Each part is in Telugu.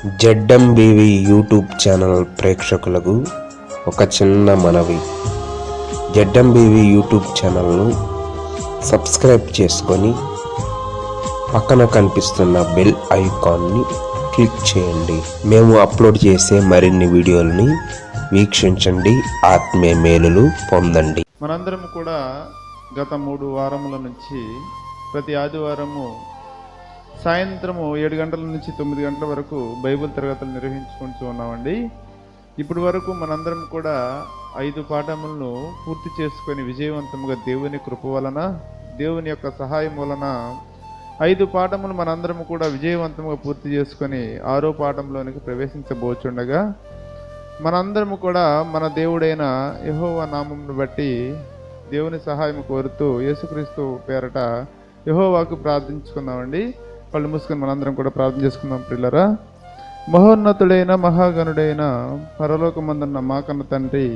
జెడ్ఎంబీవీ యూట్యూబ్ ఛానల్ ప్రేక్షకులకు ఒక చిన్న మనవి. జెడ్ఎంబీవీ యూట్యూబ్ ఛానల్ను సబ్స్క్రైబ్ చేసుకొని పక్కన కనిపిస్తున్న బెల్ ఐకాన్ని క్లిక్ చేయండి. మేము అప్లోడ్ చేసే మరిన్ని వీడియోలని వీక్షించండి, ఆత్మీయ మేలులు పొందండి. మనందరం కూడా గత 3 వారముల నుంచి ప్రతి ఆదివారము సాయంత్రము 7 గంటల నుంచి 9 గంటల వరకు బైబిల్ తరగతులు నిర్వహించుకుంటూ ఉన్నామండి. ఇప్పటి వరకు మనందరం కూడా 5 పాఠములను పూర్తి చేసుకొని విజయవంతంగా దేవుని కృప వలన, దేవుని యొక్క సహాయం వలన 5 పాఠములు మనందరం కూడా విజయవంతంగా పూర్తి చేసుకొని 6వ పాఠంలోనికి ప్రవేశించబోచుండగా, మనందరము కూడా మన దేవుడైన యెహోవా నామమును బట్టి దేవుని సహాయం కోరుతూ యేసుక్రీస్తు పేరట యెహోవాకు ప్రార్థించుకుందామండి. కళ్ళు మూసుకొని మనందరం కూడా ప్రార్థన చేసుకుందాం. ప్రియులారా, మహోన్నతుడైన మహాగణుడైన పరలోకమందున్న మా కన్న తండ్రి,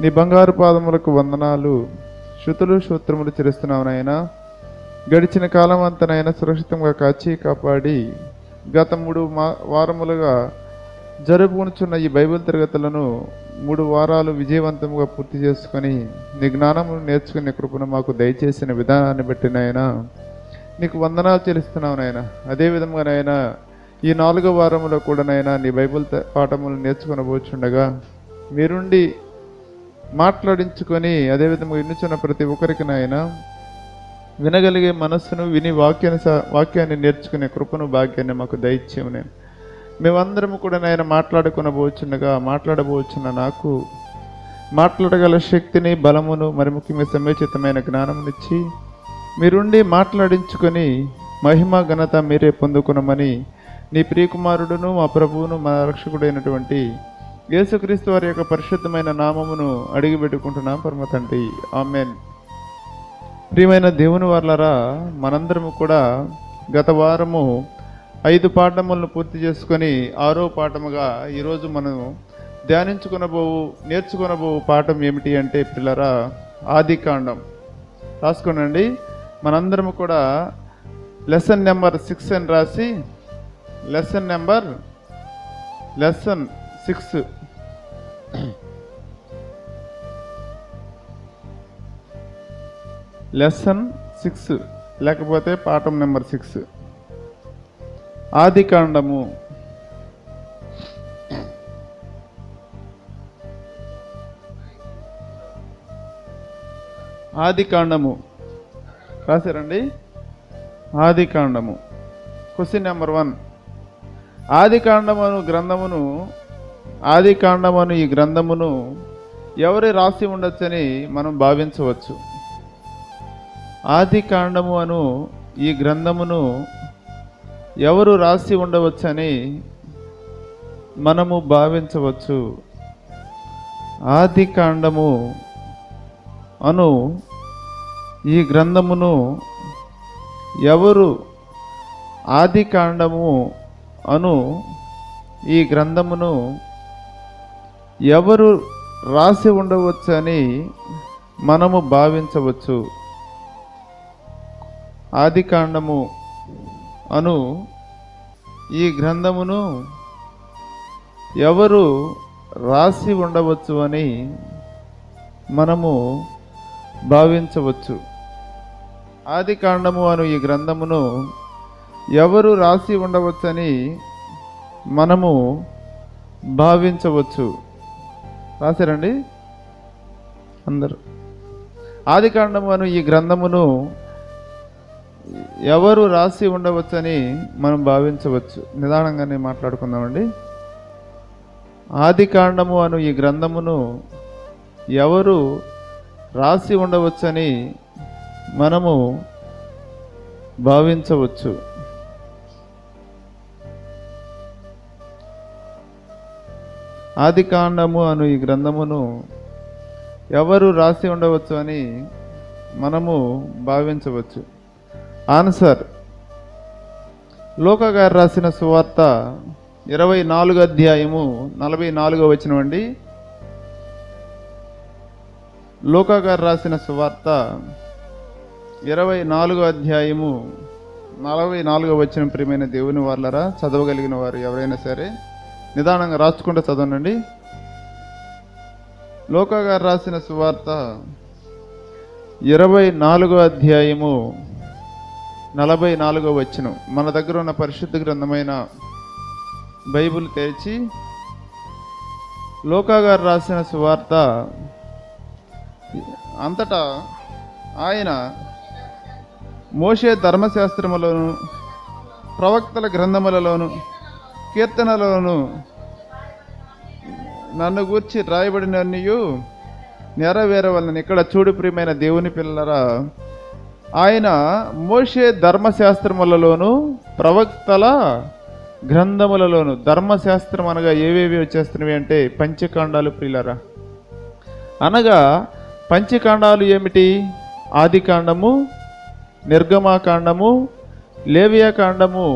నీ బంగారు పాదములకు వందనాలు, శృతులు సూత్రములు చెల్లిస్తున్నావు నాయనా. గడిచిన కాలం అంతనైనా సురక్షితంగా కాచి కాపాడి గత 3 వారములుగా జరుపుకొనుచున్న ఈ బైబిల్ తరగతులను 3 వారాలు విజయవంతంగా పూర్తి చేసుకొని నీ జ్ఞానమును నేర్చుకునే కృపను మాకు దయచేసిన విధానాన్ని బట్టి నాయనా నీకు వందనాలు చెల్లిస్తున్నావు నాయన. అదేవిధంగా నాయన ఈ 4వ వారంలో కూడా నాయన నీ బైబిల్ పాఠములు నేర్చుకొనబోచుండగా మీరుండి మాట్లాడించుకొని అదేవిధంగా వినుచున్న ప్రతి ఒక్కరికి నాయన వినగలిగే మనస్సును విని వాక్యాన్ని నేర్చుకునే కృపను భాగ్యాన్ని మాకు దయచేయము. నేను మేమందరము కూడా నాయన మాట్లాడబోచున్న నాకు మాట్లాడగల శక్తిని, బలమును, మరి ముఖ్యంగా సమయోచితమైన జ్ఞానమునిచ్చి మీరుండి మాట్లాడించుకొని మహిమ ఘనత మీరే పొందుకునమని నీ ప్రియకుమారుడును మా ప్రభువును మా రక్షకుడైనటువంటి యేసుక్రీస్తు వారి యొక్క పరిశుద్ధమైన నామమును అడిగిపెట్టుకుంటున్నాం పరమ తండ్రి, ఆమేన్. ప్రియమైన దేవుని వారలారా, మనందరము కూడా గత వారము 5 పాఠములను పూర్తి చేసుకొని 6వ పాఠముగా ఈరోజు మనం నేర్చుకునబో పాఠం ఏమిటి అంటే పిల్లరా, ఆదికాండం. రాసుకోనండి. మనందరము కూడా లెసన్ నెంబర్ 6 అని రాసి లెసన్ 6 లెసన్ 6 లేకపోతే పాఠం నెంబర్ 6 ఆదికాండము. ఆదికాండము రాశారండి. ఆదికాండము క్వశ్చన్ నెంబర్ 1. ఆదికాండమను ఈ గ్రంథమును ఎవరు రాసి ఉండొచ్చని మనం భావించవచ్చు? ఆదికాండము అను ఈ గ్రంథమును ఎవరు రాసి ఉండవచ్చని మనము భావించవచ్చు? ఆదికాండము అను ఈ గ్రంథమును ఆదికాండము అను ఈ గ్రంథమును ఎవరు రాసి ఉండవచ్చని మనము భావించవచ్చు? ఆదికాండము అను ఈ గ్రంథమును ఎవరు రాసి ఉండవచ్చు అని మనము భావించవచ్చు. ఆదికాండము అను ఈ గ్రంథమును ఎవరు రాసి ఉండవచ్చని మనము భావించవచ్చు. రాశారండి అందరూ? ఆదికాండము అను ఈ గ్రంథమును ఎవరు రాసి ఉండవచ్చని మనం భావించవచ్చు. నిదానంగానే మాట్లాడుకుందామండి. ఆదికాండము అను ఈ గ్రంథమును ఎవరు రాసి ఉండవచ్చని మనము భావించవచ్చు. ఆదికాండము అను ఈ గ్రంథమును ఎవరు రాసి ఉండవచ్చు అని మనము భావించవచ్చు. ఆన్సర్, లూకా గారు రాసిన సువార్త 24వ అధ్యాయము 44వ వచనం అండి. లూకా గారు రాసిన సువార్త 24వ అధ్యాయము 44వ వచనం ప్రియమైన దేవుని వాళ్ళరా, చదవగలిగిన వారు ఎవరైనా సరే నిదానంగా రాసుకుంటే చదవనండి. లూకా గారు రాసిన సువార్త 24వ అధ్యాయము 44వ వచనం. మన దగ్గర ఉన్న పరిశుద్ధ గ్రంథమైన బైబిల్ తెరిచి లూకా గారు రాసిన సువార్త అంతటా ఆయన మోషే ధర్మశాస్త్రములోను ప్రవక్తల గ్రంథములలోను కీర్తనలోను నన్ను గూర్చి రాయబడినన్నియు నెరవేరవలనని. ఇక్కడ చూడు ప్రియమైన దేవుని పిల్లరా, ఆయన మోషే ధర్మశాస్త్రములలోను ప్రవక్తల గ్రంథములలోను, ధర్మశాస్త్రం అనగా ఏవేవి వచ్చేస్తున్నవి అంటే పంచకాండాలు ప్రియులరా. అనగా పంచకాండాలు ఏమిటి? ఆదికాండము, నిర్గమాకాండము, లేవియాకాండము,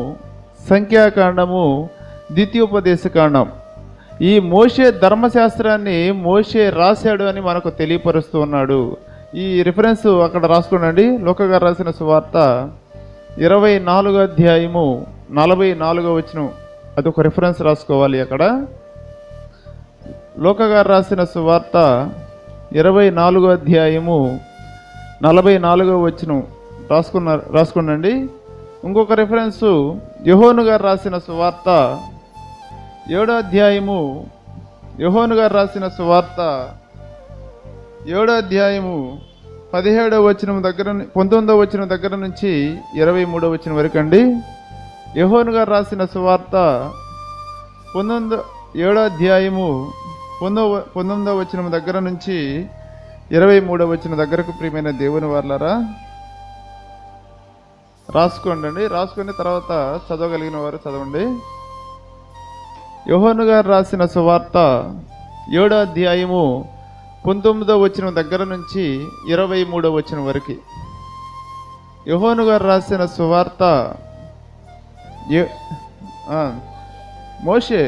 సంఖ్యాకాండము, ద్వితీయోపదేశకాండం. ఈ మోషే ధర్మశాస్త్రాన్ని మోషే రాశాడు అని మనకు తెలియపరుస్తూ ఉన్నాడు. ఈ రిఫరెన్స్ అక్కడ రాసుకోండి. లూకా గారు రాసిన సువార్త 24వ అధ్యాయము 44వ వచనం, అదొక రిఫరెన్స్ రాసుకోవాలి. అక్కడ లూకా గారు రాసిన సువార్త 24వ అధ్యాయము 44వ వచనం రాసుకున్నాండి. ఇంకొక రిఫరెన్సు యోహాను గారు రాసిన సువార్త 7వ అధ్యాయము, యోహాను గారు రాసిన సువార్త 7వ అధ్యాయము 17వ వచనం దగ్గర 19వ వచనం దగ్గర నుంచి 23వ వచనం వరకు అండి. యోహాను గారు రాసిన సువార్త 7వ అధ్యాయము 19వ వచనం దగ్గర నుంచి 23వ వచనం దగ్గరకు ప్రియమైన దేవుని వాళ్ళరా రాసుకోండి. రాసుకుని తర్వాత చదవగలిగిన వారు చదవండి. యోహాను గారు రాసిన సువార్త 7వ అధ్యాయము 19వ వచనం దగ్గర నుంచి 23వ వచనం వరకు. యోహాను గారు రాసిన సువార్త మోషే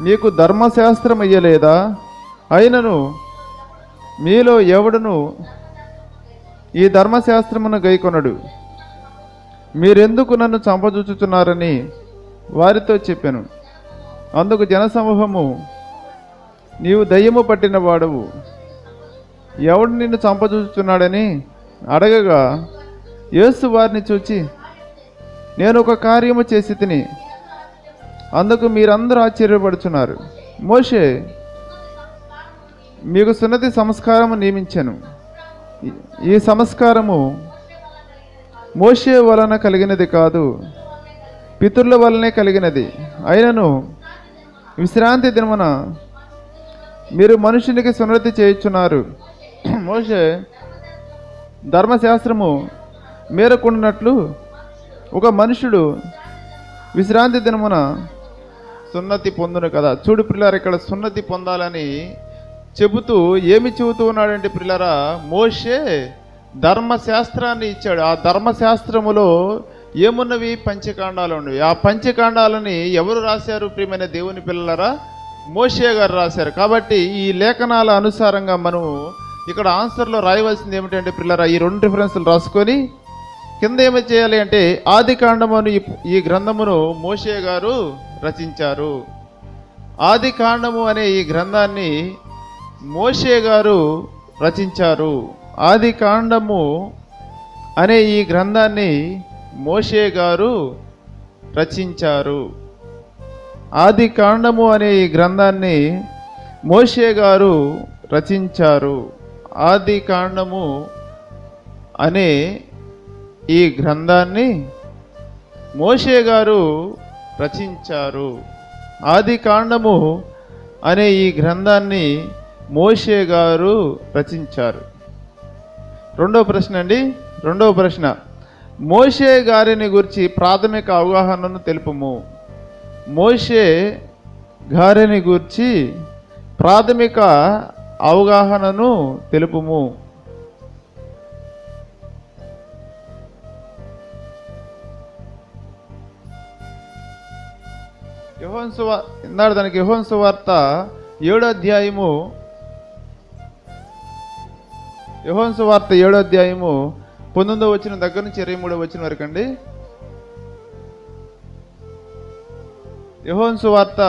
మీకు ధర్మశాస్త్రం ఇయ్యలేదా? అయినను మీలో ఎవడును ఈ ధర్మశాస్త్రమును గైకొనడు. మీరెందుకు నన్ను చంపజూచుచున్నారని వారితో చెప్పాను. అందుకు జనసమూహము, నీవు దయ్యము పట్టిన వాడవు, ఎవడు నిన్ను చంపజూచుచున్నాడని అడగగా, యేసు వారిని చూచి, నేను ఒక కార్యము చేసి తిని, అందుకు మీరందరూ ఆశ్చర్యపడుచున్నారు. మోషే మీకు సున్నతి సంస్కారము నియమించెను. ఈ సంస్కారము మోషే వలన కలిగినది కాదు, పితరుల వలనే కలిగినది. అయినను విశ్రాంతి దినమున మీరు మనుషునికి సున్నతి చేయుచున్నారు. మోషే ధర్మశాస్త్రము మేరకున్నట్లు ఒక మనుషుడు విశ్రాంతి దినమున సున్నతి పొందును కదా. చూడు పిల్లరా, ఇక్కడ సున్నతి పొందాలని చెబుతూ ఏమి చెబుతూ ఉన్నాడంటే పిల్లరా, మోషే ధర్మశాస్త్రాన్ని ఇచ్చాడు. ఆ ధర్మశాస్త్రములో ఏమున్నవి? పంచకాండాలు ఉన్నవి. ఆ పంచకాండాలని ఎవరు రాశారు ప్రియమైన దేవుని పిల్లలరా? మోషే గారు రాశారు. కాబట్టి ఈ లేఖనాల అనుసారంగా మనం ఇక్కడ ఆన్సర్లో రాయవలసింది ఏమిటంటే పిల్లరా, ఈ 2 రిఫరెన్సులు రాసుకొని కింద ఏమి చేయాలి అంటే ఆదికాండమును ఈ గ్రంథమును మోషే గారు రచించారు. ఆదికాండము అనే ఈ గ్రంథాన్ని మోషే గారు రచించారు. ఆదికాండము అనే ఈ గ్రంథాన్ని మోషే గారు రచించారు. ఆదికాండము అనే ఈ గ్రంథాన్ని మోషే గారు రచించారు. ఆదికాండము అనే ఈ గ్రంథాన్ని మోషే గారు రచించారు. ఆదికాండము అనే ఈ గ్రంథాన్ని మోషే గారు రచించారు. రెండవ ప్రశ్న అండి. రెండవ ప్రశ్న, మోషే గారిని గురించి ప్రాథమిక అవగాహనను తెలుపుము. మోషే గారిని గురించి ప్రాథమిక అవగాహనను తెలుపుము. యోహాను సువార్త 7వ అధ్యాయము 19వ వచనం దగ్గర నుంచి 23వ వచనం వరకు అండి. యోహాను సువార్త,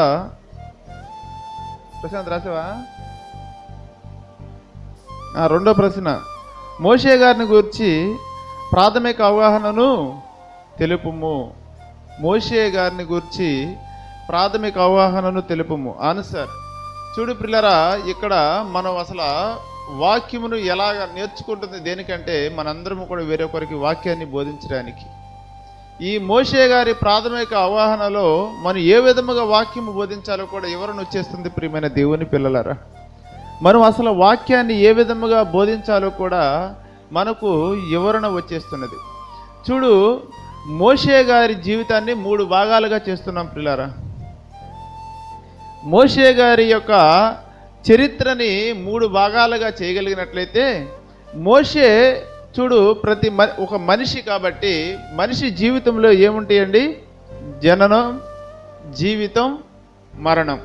ప్రశాంత్ రాసావా? రెండో ప్రశ్న, మోషే గారిని గురించి ప్రాథమిక అవగాహనను తెలుపుము. మోషే గారిని గురించి ప్రాథమిక అవగాహనను తెలుపుము. ఆన్సర్ చూడు పిల్లరా, ఇక్కడ మనం అసలు వాక్యమును ఎలాగ నేర్చుకుంటుంది దేనికంటే మనందరము కూడా వేరొకరికి వాక్యాన్ని బోధించడానికి. ఈ మోషే గారి ప్రాథమిక అవగాహనలో మనం ఏ విధముగా వాక్యము బోధించాలో కూడా వివరణ వచ్చేస్తుంది. ప్రియమైన దేవుని పిల్లలారా, మనం అసలు వాక్యాన్ని ఏ విధముగా బోధించాలో కూడా మనకు వివరణ వచ్చేస్తున్నది. చూడు, మోషే గారి జీవితాన్ని 3 భాగాలుగా చేస్తున్నాం పిల్లలారా. మోషే గారి యొక్క చరిత్రని 3 భాగాలుగా చేయగలిగినట్లయితే, మోషే చూడు ఒక మనిషి కాబట్టి మనిషి జీవితంలో ఏముంటాయండి? జననం, జీవితం, మరణం.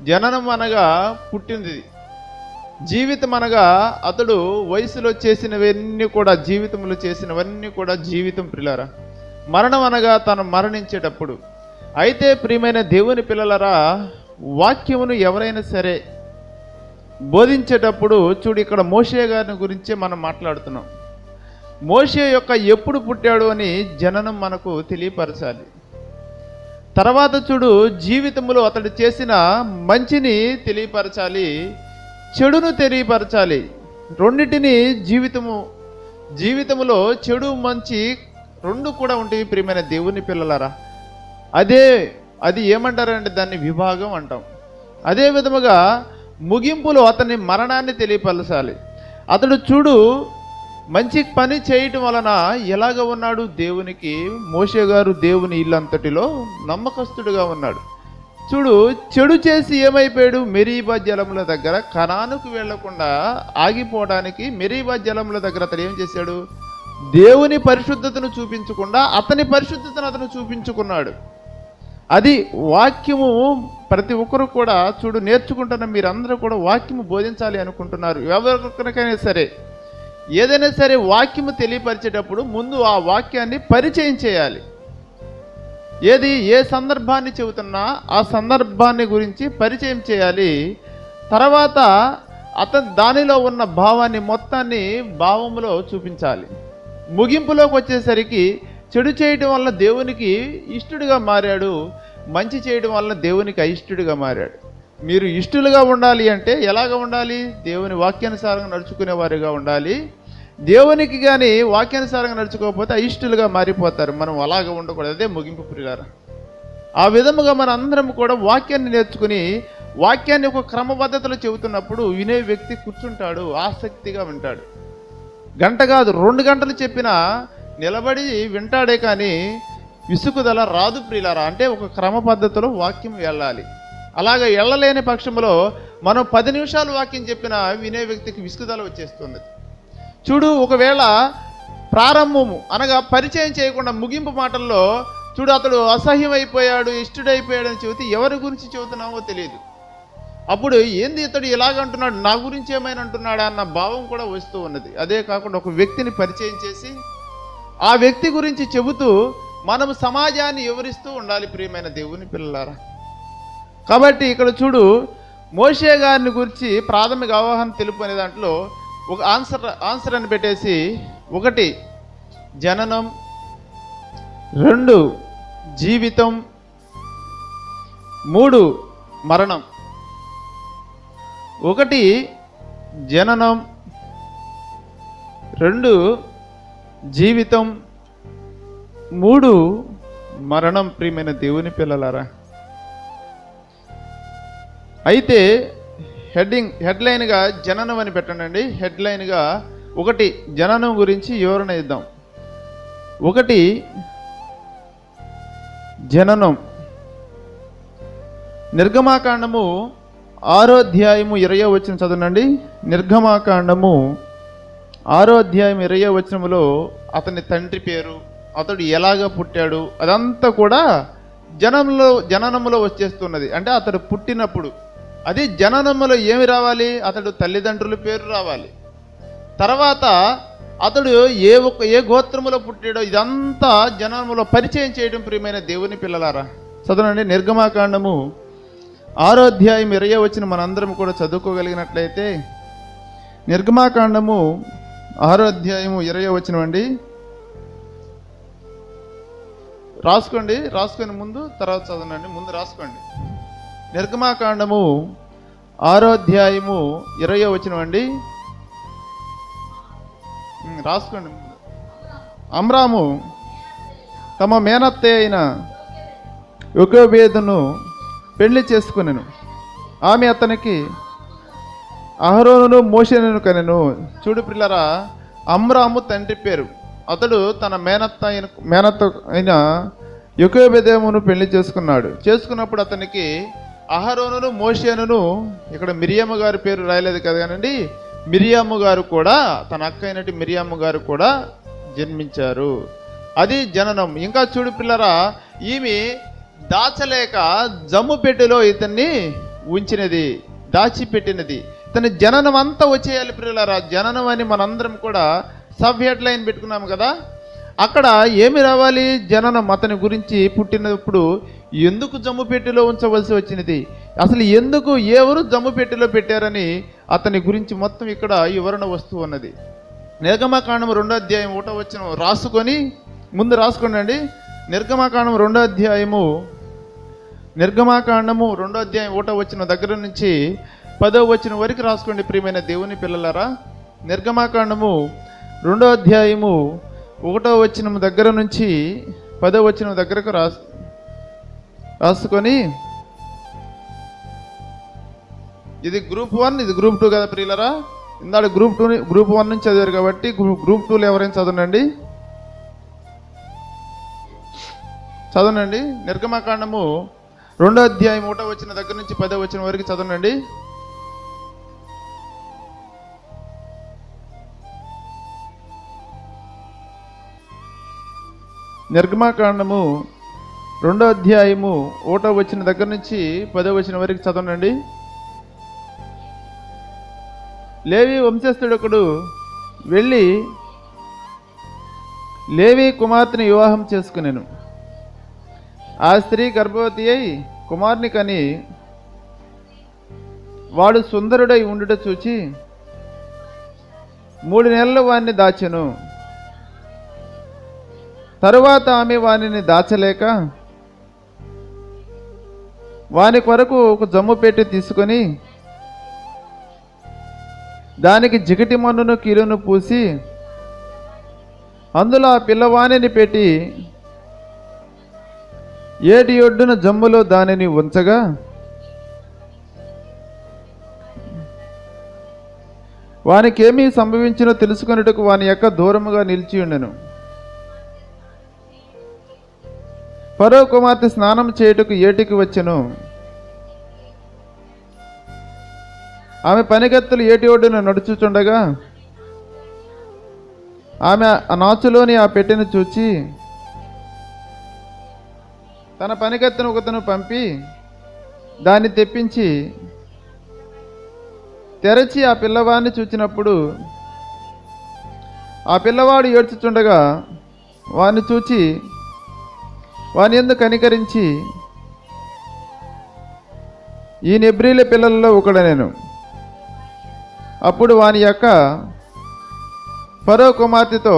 జననం అనగా పుట్టింది, జీవితం అనగా అతడు వయసులో చేసినవన్నీ కూడా, జీవితంలో చేసినవన్నీ కూడా జీవితం పిల్లరా. మరణం అనగా తను మరణించేటప్పుడు. అయితే ప్రియమైన దేవుని పిల్లలరా, వాక్యమును ఎవరైనా సరే బోధించేటప్పుడు చూడు, ఇక్కడ మోషే గారిని గురించే మనం మాట్లాడుతున్నాం. మోషే యొక్క ఎప్పుడు పుట్టాడు అని జననం మనకు తెలియపరచాలి. తర్వాత చూడు, జీవితంలో అతడు చేసిన మంచిని తెలియపరచాలి, చెడును తెలియపరచాలి. రెండింటిని జీవితములో చెడు మంచి 2 కూడా ఉంటాయి ప్రియమైన దేవుని పిల్లలారా. అది ఏమంటారంటే దాన్ని విభాగం అంటాం. అదే విధముగా ముగింపులో అతని మరణాన్ని తెలియపరచాలి. అతడు చూడు, మంచి పని చేయటం వలన ఎలాగ ఉన్నాడు? దేవునికి, మోషే గారు దేవుని ఇల్లంతటిలో నమ్మకస్తుడుగా ఉన్నాడు. చూడు, చెడు చేసి ఏమైపోయాడు? మెరీబా జలముల దగ్గర కనానుకు వెళ్లకుండా ఆగిపోవడానికి మెరీబా జలముల దగ్గర అతడు ఏం చేశాడు? దేవుని పరిశుద్ధతను చూపించకుండా అతని పరిశుద్ధతను అతను చూపించుకున్నాడు. అది వాక్యము. ప్రతి ఒక్కరు కూడా చూడు నేర్చుకుంటున్న మీరందరూ కూడా వాక్యము బోధించాలి అనుకుంటున్నారు. ఎవరికైనా సరే ఏదైనా సరే వాక్యము తెలియపరిచేటప్పుడు ముందు ఆ వాక్యాన్ని పరిచయం చేయాలి. ఏ సందర్భాన్ని చెబుతున్నా ఆ సందర్భాన్ని గురించి పరిచయం చేయాలి. తర్వాత అతను దానిలో ఉన్న భావాన్ని మొత్తాన్ని భావములో చూపించాలి. ముగింపులోకి వచ్చేసరికి చెడు చేయడం వల్ల దేవునికి ఇష్టడుగా మారాడు, మంచి చేయడం వల్ల దేవునికి అయిష్టుడిగా మారాడు. మీరు ఇష్టలుగా ఉండాలి అంటే ఎలాగ ఉండాలి? దేవుని వాక్యానుసారంగా నడుచుకునే వారిగా ఉండాలి. దేవునికి కానీ వాక్యానుసారంగా నడుచుకోకపోతే అయిష్టులుగా మారిపోతారు. మనం అలాగ ఉండకూడదు. అదే ముగింపు ప్రియులారా. ఆ విధముగా మన అందరం కూడా వాక్యాన్ని నేర్చుకుని వాక్యాన్ని ఒక క్రమబద్ధతలో చెబుతున్నప్పుడు వినే వ్యక్తి కూర్చుంటాడు, ఆసక్తిగా వింటాడు. గంట కాదు 2 గంటలు చెప్పినా నిలబడి వింటాడే కానీ విసుగుదల రాదు ప్రియులారా. అంటే ఒక క్రమ పద్ధతిలో వాక్యం వెళ్ళాలి. అలాగ వెళ్ళలేని పక్షంలో మనం 10 నిమిషాలు వాక్యం చెప్పినా వినే వ్యక్తికి విసుగుదల వచ్చేస్తుంది. చూడు, ఒకవేళ ప్రారంభము అనగా పరిచయం చేయకుండా ముగింపు మాటల్లో చూడు అతడు అసహ్యం అయిపోయాడు, ఇష్టడైపోయాడు అని చెబితే ఎవరి గురించి చెబుతున్నామో తెలియదు. అప్పుడు ఏంది ఇతడు ఇలాగంటున్నాడు, నా గురించి ఏమైనా అంటున్నాడా అన్న భావం కూడా వస్తూ ఉన్నది. అదే కాకుండా ఒక వ్యక్తిని పరిచయం చేసి ఆ వ్యక్తి గురించి చెబుతూ మనము సమాజాన్ని వివరిస్తూ ఉండాలి ప్రియమైన దేవుని పిల్లలారా. కాబట్టి ఇక్కడ చూడు, మోషే గారిని గురించి ప్రాథమిక అవగాహన తెలుపు అనే దాంట్లో ఒక ఆన్సర్ అని పెట్టేసి 1 జననం, 2 జీవితం, 3 మరణం. 1 జననం, 2 జీవితం, 3 మరణం ప్రియమైన దేవుని పిల్లలారా. అయితే హెడ్లైన్గా జననం అని పెట్టండి. హెడ్లైన్గా 1 జననం గురించి వివరణ ఇద్దాం. 1 జననం. నిర్గమాకాండము 6వ అధ్యాయము 20వ వచనం చదవండి. నిర్గమాకాండము 6వ అధ్యాయం 20వ వచనములో అతని తండ్రి పేరు, అతడు ఎలాగ పుట్టాడు అదంతా కూడా జననములో వచ్చేస్తున్నది. అంటే అతడు పుట్టినప్పుడు అది జననములో ఏమి రావాలి? అతడు తల్లిదండ్రుల పేరు రావాలి. తర్వాత అతడు ఏ గోత్రములో పుట్టాడో ఇదంతా జనములో పరిచయం చేయడం ప్రియమైన దేవుని పిల్లలారా. చదవండి నిర్గమాకాండము 6వ అధ్యాయం 20వ వచనం మనందరం కూడా చదువుకోగలిగినట్లయితే, నిర్గమాకాండము 6వ అధ్యాయము 20వ వచనం అండి. రాసుకొని ముందు తర్వాత చదవండి, ముందు రాసుకోండి. నిర్గమాకాండము 6వ అధ్యాయము 20వ వచనం అండి. రాసుకోండి. అమ్రాము తమ మేనత్తే అయిన యోకోబేదును పెళ్లి చేసుకునెను. ఆమె అతనికి అహరోనును మోషేను కనెను. చూడు పిల్లరా, అమ్రాము తండ్రి పేరు. అతడు తన మేనత్త అయిన యోకోబెదేమును పెళ్లి చేసుకున్నప్పుడు అతనికి అహరోనును మోషేనును, ఇక్కడ మిరియాము గారి పేరు రాయలేదు కదా కానండి, మిరియాము గారు కూడా, తన అక్క అయినట్టు మిరియాము గారు కూడా జన్మించారు. అది జననం. ఇంకా చూడు పిల్లరా, ఈమె దాచలేక జమ్ము పెట్టెలో ఇతన్ని ఉంచినది, దాచిపెట్టినది. ఇతని జననం అంతా వచ్చేయాలి పిల్లలారా. జననం అని మనందరం కూడా సబ్ హెడ్ లైన్ పెట్టుకున్నాము కదా. అక్కడ ఏమి రావాలి? జననం. అతని గురించి పుట్టినప్పుడు ఎందుకు జమ్ము పెట్టెలో ఉంచవలసి వచ్చినది, అసలు ఎందుకు ఎవరు జమ్ము పెట్టెలో పెట్టారని అతని గురించి మొత్తం ఇక్కడ వివరణ వస్తూ ఉన్నది. నిర్గమాకాండం 2వ అధ్యాయం 1వ వచనం రాసుకొని ముందు రాసుకోండి. నిర్గమాకాండం 2వ అధ్యాయము 1వ వచనం దగ్గర నుంచి 10వ వచనం వరకు రాసుకోండి ప్రియమైన దేవుని పిల్లలారా. నిర్గమాకాండము 2వ అధ్యాయము 1వ వచనం దగ్గర నుంచి 10వ వచనం దగ్గరకు రాసుకొని, ఇది గ్రూప్ 1, ఇది గ్రూప్ 2 కదా ప్రియులరా. ఇందాక గ్రూప్ 1 నుంచి చదివారు కాబట్టి గ్రూప్ 2లో ఎవరైనా చదవనండి. నిర్గమాకాండము 2వ అధ్యాయం 1వ వచనం దగ్గర నుంచి 10వ వచనం వరకు చదవనండి. నిర్గమాకాండము 2వ అధ్యాయము 1వ వచనం దగ్గర నుంచి 10వ వచనం వరకు చదవనండి. లేవి వంశస్థుడొకడు వెళ్ళి లేవి కుమార్తెని వివాహం చేసుకునేను. ఆ స్త్రీ గర్భవతి అయి కుమారుని కని వాడు సుందరుడై ఉండుట చూచి 3 నెలలు వాణ్ణి దాచెను. తరువాత ఆమె వానిని దాచలేక వాని కొరకు ఒక జమ్ము పెట్టి తీసుకొని దానికి జిగటి మన్నును కీలును పూసి అందులో ఆ పిల్లవాణిని పెట్టి ఏటి ఒడ్డున జమ్ములో దానిని ఉంచగా వానికేమీ సంభవించినో తెలుసుకొనుటకు వాని యొక్క దూరముగా నిలిచి ఉండెను. ఫరో కుమార్తె స్నానం చేయుటకు ఏటికి వచ్చెను. ఆమె పనిగత్తులు ఏటి ఒడ్డున నడుచుచుండగా ఆమె ఆ నాచులోని ఆ పెట్టెను చూచి తన పనిగత్తును ఒకతను పంపి దాన్ని తెప్పించి తెరచి ఆ పిల్లవాడిని చూచినప్పుడు ఆ పిల్లవాడు ఏడ్చుచుండగా వాడిని చూచి వాని యందు కనికరించి ఈ నెబ్రీల పిల్లలలో ఒకడనేను. అప్పుడు వాని యొక్క ఫరో కుమార్తెతో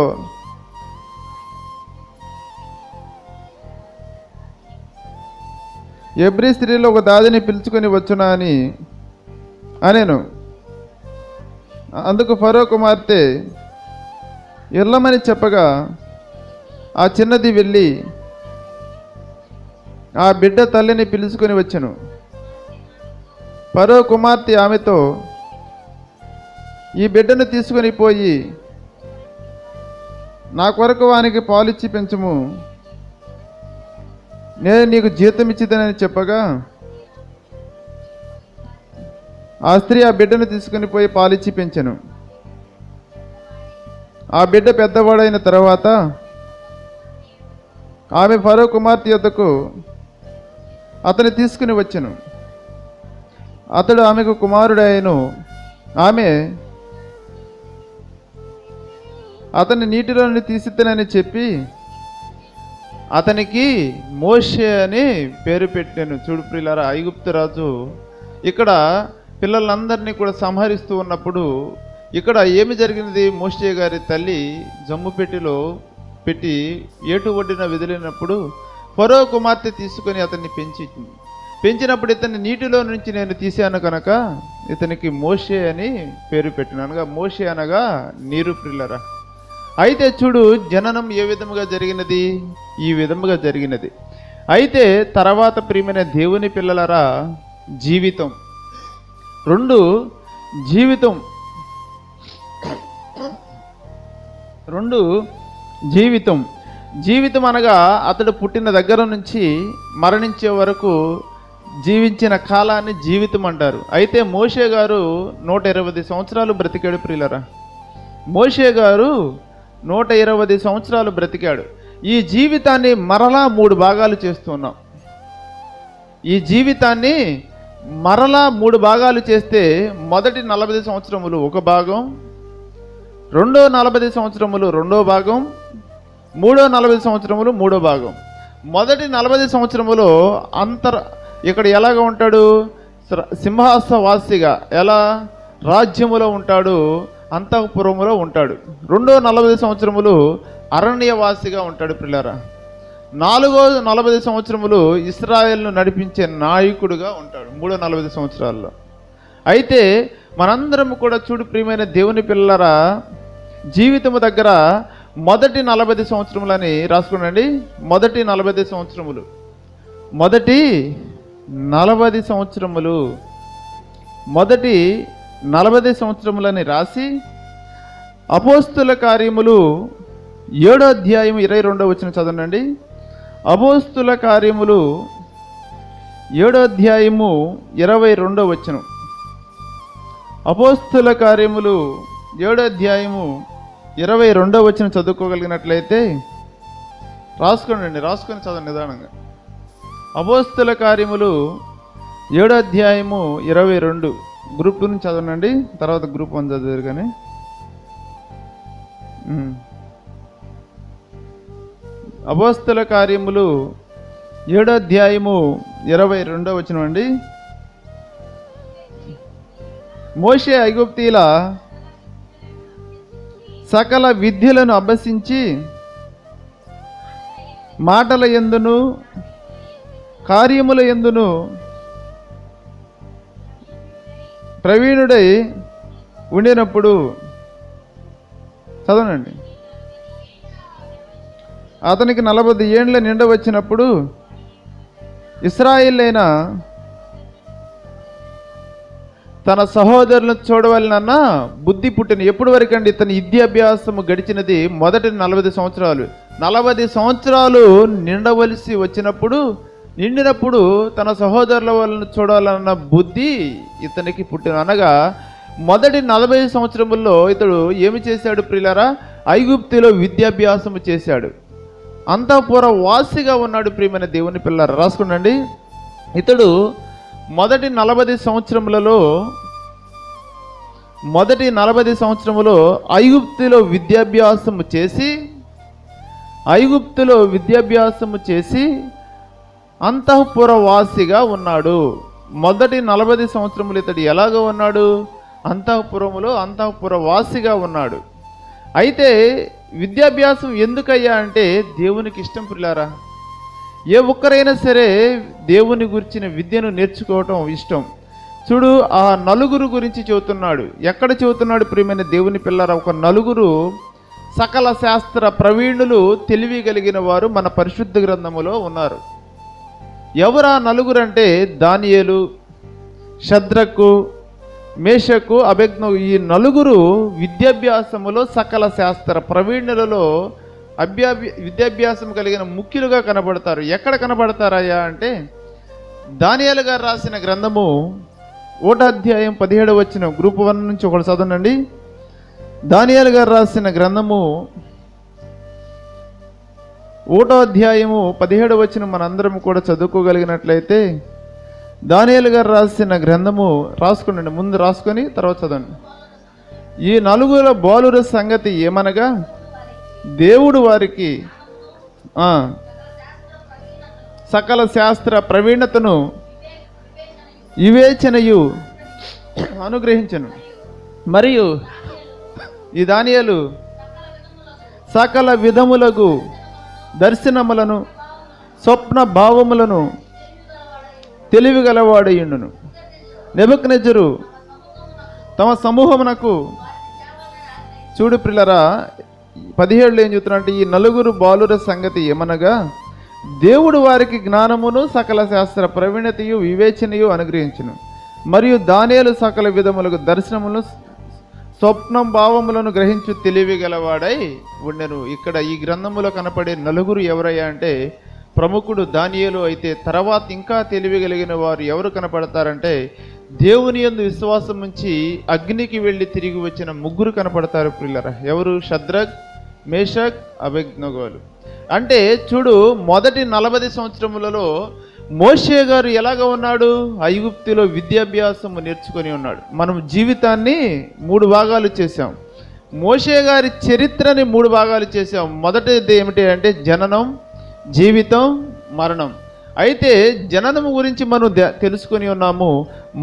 ఎబ్రీ స్త్రీలో ఒక దాదిని పిలుచుకొని వచ్చునా అని అనేను. అందుకు ఫరో కుమార్తె ఇర్లమని చెప్పగా ఆ చిన్నది వెళ్ళి ఆ బిడ్డ తల్లిని పిలుచుకొని వచ్చెను. ఫరో కుమార్తె ఆమెతో ఈ బిడ్డను తీసుకొని పోయి నా కొరకు వానికి పాలిచ్చి పెంచుము, నేను నీకు జీతం ఇచ్చిదనని చెప్పగా ఆ స్త్రీ ఆ బిడ్డను తీసుకుని పోయి పాలిచ్చి పెంచెను. ఆ బిడ్డ పెద్దవాడైన తర్వాత ఆమె ఫరో కుమార్తె యొద్దకు అతని తీసుకుని వచ్చెను. అతడు ఆమెకు కుమారుడైను. ఆమె అతన్ని నీటిలో నుండి తీసిద్దనని చెప్పి అతనికి మోషే అని పేరు పెట్టాను. చూడు ప్రియులారా, ఐగుప్తు రాజు ఇక్కడ పిల్లలందరినీ కూడా సంహరిస్తూ ఉన్నప్పుడు ఇక్కడ ఏమి జరిగినది? మోషే గారి తల్లి జమ్ము పెట్టిలో పెట్టి ఏటు ఒడ్డిన వదిలినప్పుడు ఫరో కుమార్తె తీసుకొని అతన్ని పెంచినప్పుడు ఇతన్ని నీటిలో నుంచి నేను తీశాను కనుక ఇతనికి మోషే అని పేరు పెట్టినాను. అనగా మోషే అనగా నీరు ప్రియులారా. అయితే చూడు, జననం ఏ విధముగా జరిగినది? ఈ విధముగా జరిగినది. అయితే తర్వాత ప్రియమైన దేవుని పిల్లలరా, జీవితం రెండు జీవితం అనగా అతడు పుట్టిన దగ్గర నుంచి మరణించే వరకు జీవించిన కాలాన్ని జీవితం అంటారు. అయితే మోషే గారు 120 సంవత్సరాలు బ్రతికాడు ప్రియులరా. మోషే గారు 120 సంవత్సరాలు బ్రతికాడు. ఈ జీవితాన్ని మరలా 3 భాగాలు చేస్తున్నాం. ఈ జీవితాన్ని మరలా 3 భాగాలు చేస్తే మొదటి 40 సంవత్సరములు ఒక భాగం, రెండో 40 సంవత్సరములు రెండో భాగం, మూడో 40 సంవత్సరములు మూడో భాగం. మొదటి 40 సంవత్సరములో ఇక్కడ ఎలాగ ఉంటాడు? సింహాసనవాసిగా, ఎలా రాజ్యములో ఉంటాడు, అంతఃపురములో ఉంటాడు. రెండో 40 సంవత్సరములు అరణ్యవాసిగా ఉంటాడు పిల్లరా. నాలుగో 40 సంవత్సరములు ఇశ్రాయేలును నడిపించే నాయకుడుగా ఉంటాడు 340 సంవత్సరాల్లో. అయితే మనందరం కూడా చూడు ప్రియమైన దేవుని పిల్లరా, జీవితము దగ్గర మొదటి 40 సంవత్సరములని రాసుకునండి. మొదటి 40 సంవత్సరములని రాసి అపోస్తుల కార్యములు 7వ అధ్యాయం 22వ వచనం చదవండి. అపోస్తుల కార్యములు 7వ అధ్యాయము 22వ వచనం. అపోస్తుల కార్యములు 7వ అధ్యాయము 22వ వచనం చదువుకోగలిగినట్లయితే రాసుకొని చదవండి నిదానంగా. అపోస్తుల కార్యములు 7వ అధ్యాయము 22. గ్రూప్ 2 నుంచి చదవండి, తర్వాత గ్రూప్ 1 చదివారు కానీ. అపోస్తుల కార్యములు 7వ అధ్యాయము 22వ వచనం అండి. మోషే ఐగుప్తీల సకల విద్యలను అభ్యసించి మాటల యందును కార్యముల యందును ప్రవీణుడై ఉండినప్పుడు, చదవనండి, అతనికి 40 ఏండ్ల నిండ వచ్చినప్పుడు ఇశ్రాయేలైన తన సహోదరులను చూడవలనన్న బుద్ధి పుట్టిన. ఎప్పుడు వరకు అండి? ఇతని విద్యాభ్యాసము గడిచినది మొదటి 40 సంవత్సరాలు. 40 సంవత్సరాలు నిండినప్పుడు తన సహోదరుల వాళ్ళను చూడాలన్న బుద్ధి ఇతనికి పుట్టిన. అనగా మొదటి 40 సంవత్సరముల్లో ఇతడు ఏమి చేశాడు ప్రియులారా? ఐగుప్తులో విద్యాభ్యాసము చేశాడు. అంతఃపుర వాసిగా ఉన్నాడు ప్రియమైన దేవుని పిల్లరా. రాసుకునండి. ఇతడు మొదటి 40 సంవత్సరములో ఐగుప్తులో విద్యాభ్యాసము చేసి అంతఃపుర వాసిగా ఉన్నాడు. మొదటి 40 సంవత్సరములు ఇతడు ఎలాగ ఉన్నాడు? అంతఃపుర వాసిగా ఉన్నాడు. అయితే విద్యాభ్యాసం ఎందుకయ్యా అంటే దేవునికి ఇష్టం పిల్లారా. ఏ ఒక్కరైనా సరే దేవుని గురించిన విద్యను నేర్చుకోవటం ఇష్టం. చూడు, ఆ నలుగురు గురించి చెబుతున్నాడు. ఎక్కడ చెబుతున్నాడు ప్రియమైన దేవుని పిల్లారా? ఒక నలుగురు సకల శాస్త్ర ప్రవీణులు, తెలివి కలిగిన వారు మన పరిశుద్ధ గ్రంథములో ఉన్నారు. ఎవరా నలుగురు అంటే దానియేలు, షద్రకు, మేషకు, అబేద్నెగో. ఈ నలుగురు విద్యాభ్యాసములో సకల శాస్త్ర ప్రవీణులలో విద్యాభ్యాసం కలిగిన ముఖ్యులుగా కనబడతారు. ఎక్కడ కనబడతారయ్యా అంటే దానియేలు గారు రాసిన గ్రంథము 1వ అధ్యాయం 17వ వచనం. గ్రూప్ 1 నుంచి ఒకటి చదవండి. దానియేలు గారు రాసిన గ్రంథము 1వ అధ్యాయము 17వ వచనం మనందరం కూడా చదువుకోగలిగినట్లయితే, దానియేలు గారు రాసిన గ్రంథము రాసుకోండి, ముందు రాసుకొని తర్వాత చదవండి. ఈ నలుగురు బాలుర సంగతి ఏమనగా, దేవుడు వారికి సకల శాస్త్ర ప్రవీణతను వివేచనయు అనుగ్రహించను. మరియు ఈ దానియేలు సకల విధములకు దర్శనములను స్వప్న భావములను తెలివిగలవాడయుండును. నెబుకద్నెజరు తమ సమూహమునకు చూడు ప్రియులారా 17 ఏం చెప్తున్నారంటే, ఈ నలుగురు బాలుర సంగతి ఏమనగా దేవుడు వారికి జ్ఞానమును సకల శాస్త్ర ప్రవీణతయు వివేచనయు అనుగ్రహించును. మరియు దానియేలు సకల విధములకు దర్శనములను స్వప్నం భావములను గ్రహించు తెలివి గలవాడై ఉండెను. ఇక్కడ ఈ గ్రంథములో కనపడే నలుగురు ఎవరయ్యా అంటే ప్రముఖుడు దానియేలు అయితే తర్వాత ఇంకా తెలివి కలిగిన వారు ఎవరు కనపడతారంటే దేవుని యందు విశ్వాసం ఉంచి అగ్నికి వెళ్ళి తిరిగి వచ్చిన ముగ్గురు కనపడతారు ప్రియులారా. ఎవరు? షద్రక్, మేషక్, అబేద్నెగోలు. అంటే చూడు, మొదటి 40 సంవత్సరములలో మోషే గారు ఎలాగ ఉన్నాడు? ఐగుప్తులో విద్యాభ్యాసము నేర్చుకొని ఉన్నాడు. మనం జీవితాన్ని 3 భాగాలు చేశాం. మోషే గారి చరిత్రని 3 భాగాలు చేశాం. మొదటిది ఏమిటి అంటే జననం, జీవితం, మరణం. అయితే జననం గురించి మనం తెలుసుకొని ఉన్నాము.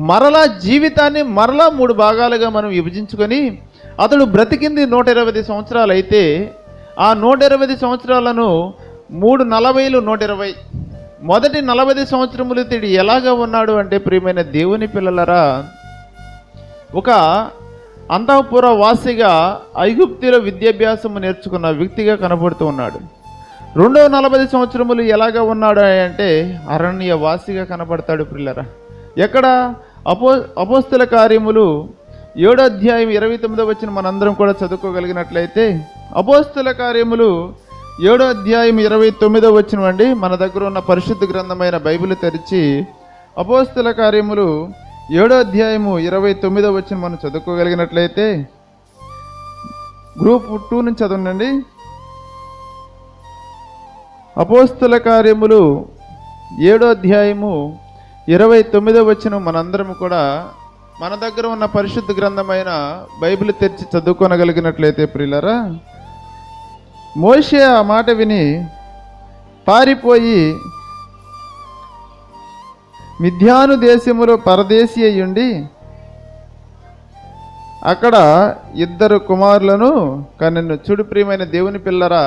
మరలా జీవితాన్ని మరలా 3 భాగాలుగా మనం విభజించుకొని, అతడు బ్రతికింది 120 సంవత్సరాలు అయితే ఆ 120 సంవత్సరాలను 3 40లు 120. మొదటి 40 సంవత్సరములు తిడి ఎలాగ ఉన్నాడు అంటే ప్రియమైన దేవుని పిల్లలరా, ఒక అంతఃపుర వాసిగా ఐగుప్తులో విద్యాభ్యాసము నేర్చుకున్న వ్యక్తిగా కనబడుతూ ఉన్నాడు. రెండవ 40 సంవత్సరములు ఎలాగ ఉన్నాడు అంటే అరణ్య వాసిగా కనబడతాడు ప్రియులరా. ఎక్కడ? అపోస్తల కార్యములు 7వ అధ్యాయం 29వ వచనం మనందరం కూడా చదువుకోగలిగినట్లయితే, అపోస్తల కార్యములు 7వ అధ్యాయం 29వ వచనం అండి. మన దగ్గర ఉన్న పరిశుద్ధ గ్రంథమైన బైబిల్ తెరిచి అపోస్తల కార్యములు 7వ అధ్యాయము 29వ వచనం మనం చదువుకోగలిగినట్లయితే, గ్రూప్ 2 నుంచి చదవండి. అపోస్తల కార్యములు 7వ అధ్యాయము 29వ వచనం మనందరం కూడా మన దగ్గర ఉన్న పరిశుద్ధ గ్రంథమైన బైబిల్ తెరిచి చదువుకోనగలిగినట్లయితే ప్రియులారా, మోషే ఆ మాట విని పారిపోయి మిద్యాను దేశములో పరదేశి అయ్యుండి అక్కడ 2 కుమారులను కనెను. చూడు ప్రియమైన దేవుని పిల్లరా,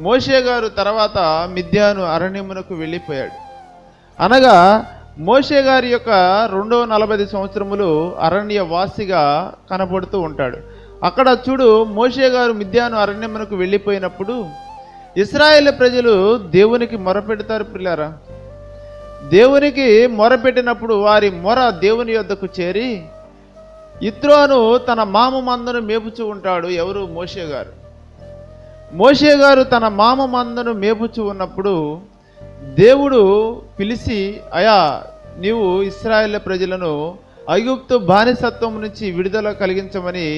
మోషే గారు తర్వాత మిద్యాను అరణ్యమునకు వెళ్ళిపోయాడు. అనగా మోషే గారి యొక్క 240 సంవత్సరములు అరణ్య వాసిగా కనపడుతూ ఉంటాడు. అక్కడ చూడు, మోషే గారు మిద్యాను అరణ్యమునకు వెళ్ళిపోయినప్పుడు ఇశ్రాయేలు ప్రజలు దేవునికి మొరపెడతారు ప్రియులారా. దేవునికి మొరపెట్టినప్పుడు వారి మొర దేవుని యొద్దకు చేరి, యిత్రోను తన మామ మందను మేపుచూ ఉంటాడు. ఎవరు? మోషే గారు. మోషే గారు తన మామ మందను మేపుచూ ఉన్నప్పుడు దేవుడు పిలిచి, అయా నీవు ఇశ్రాయేలు ప్రజలను ఐగుప్తు బానిసత్వం నుంచి విడుదల కలిగించమని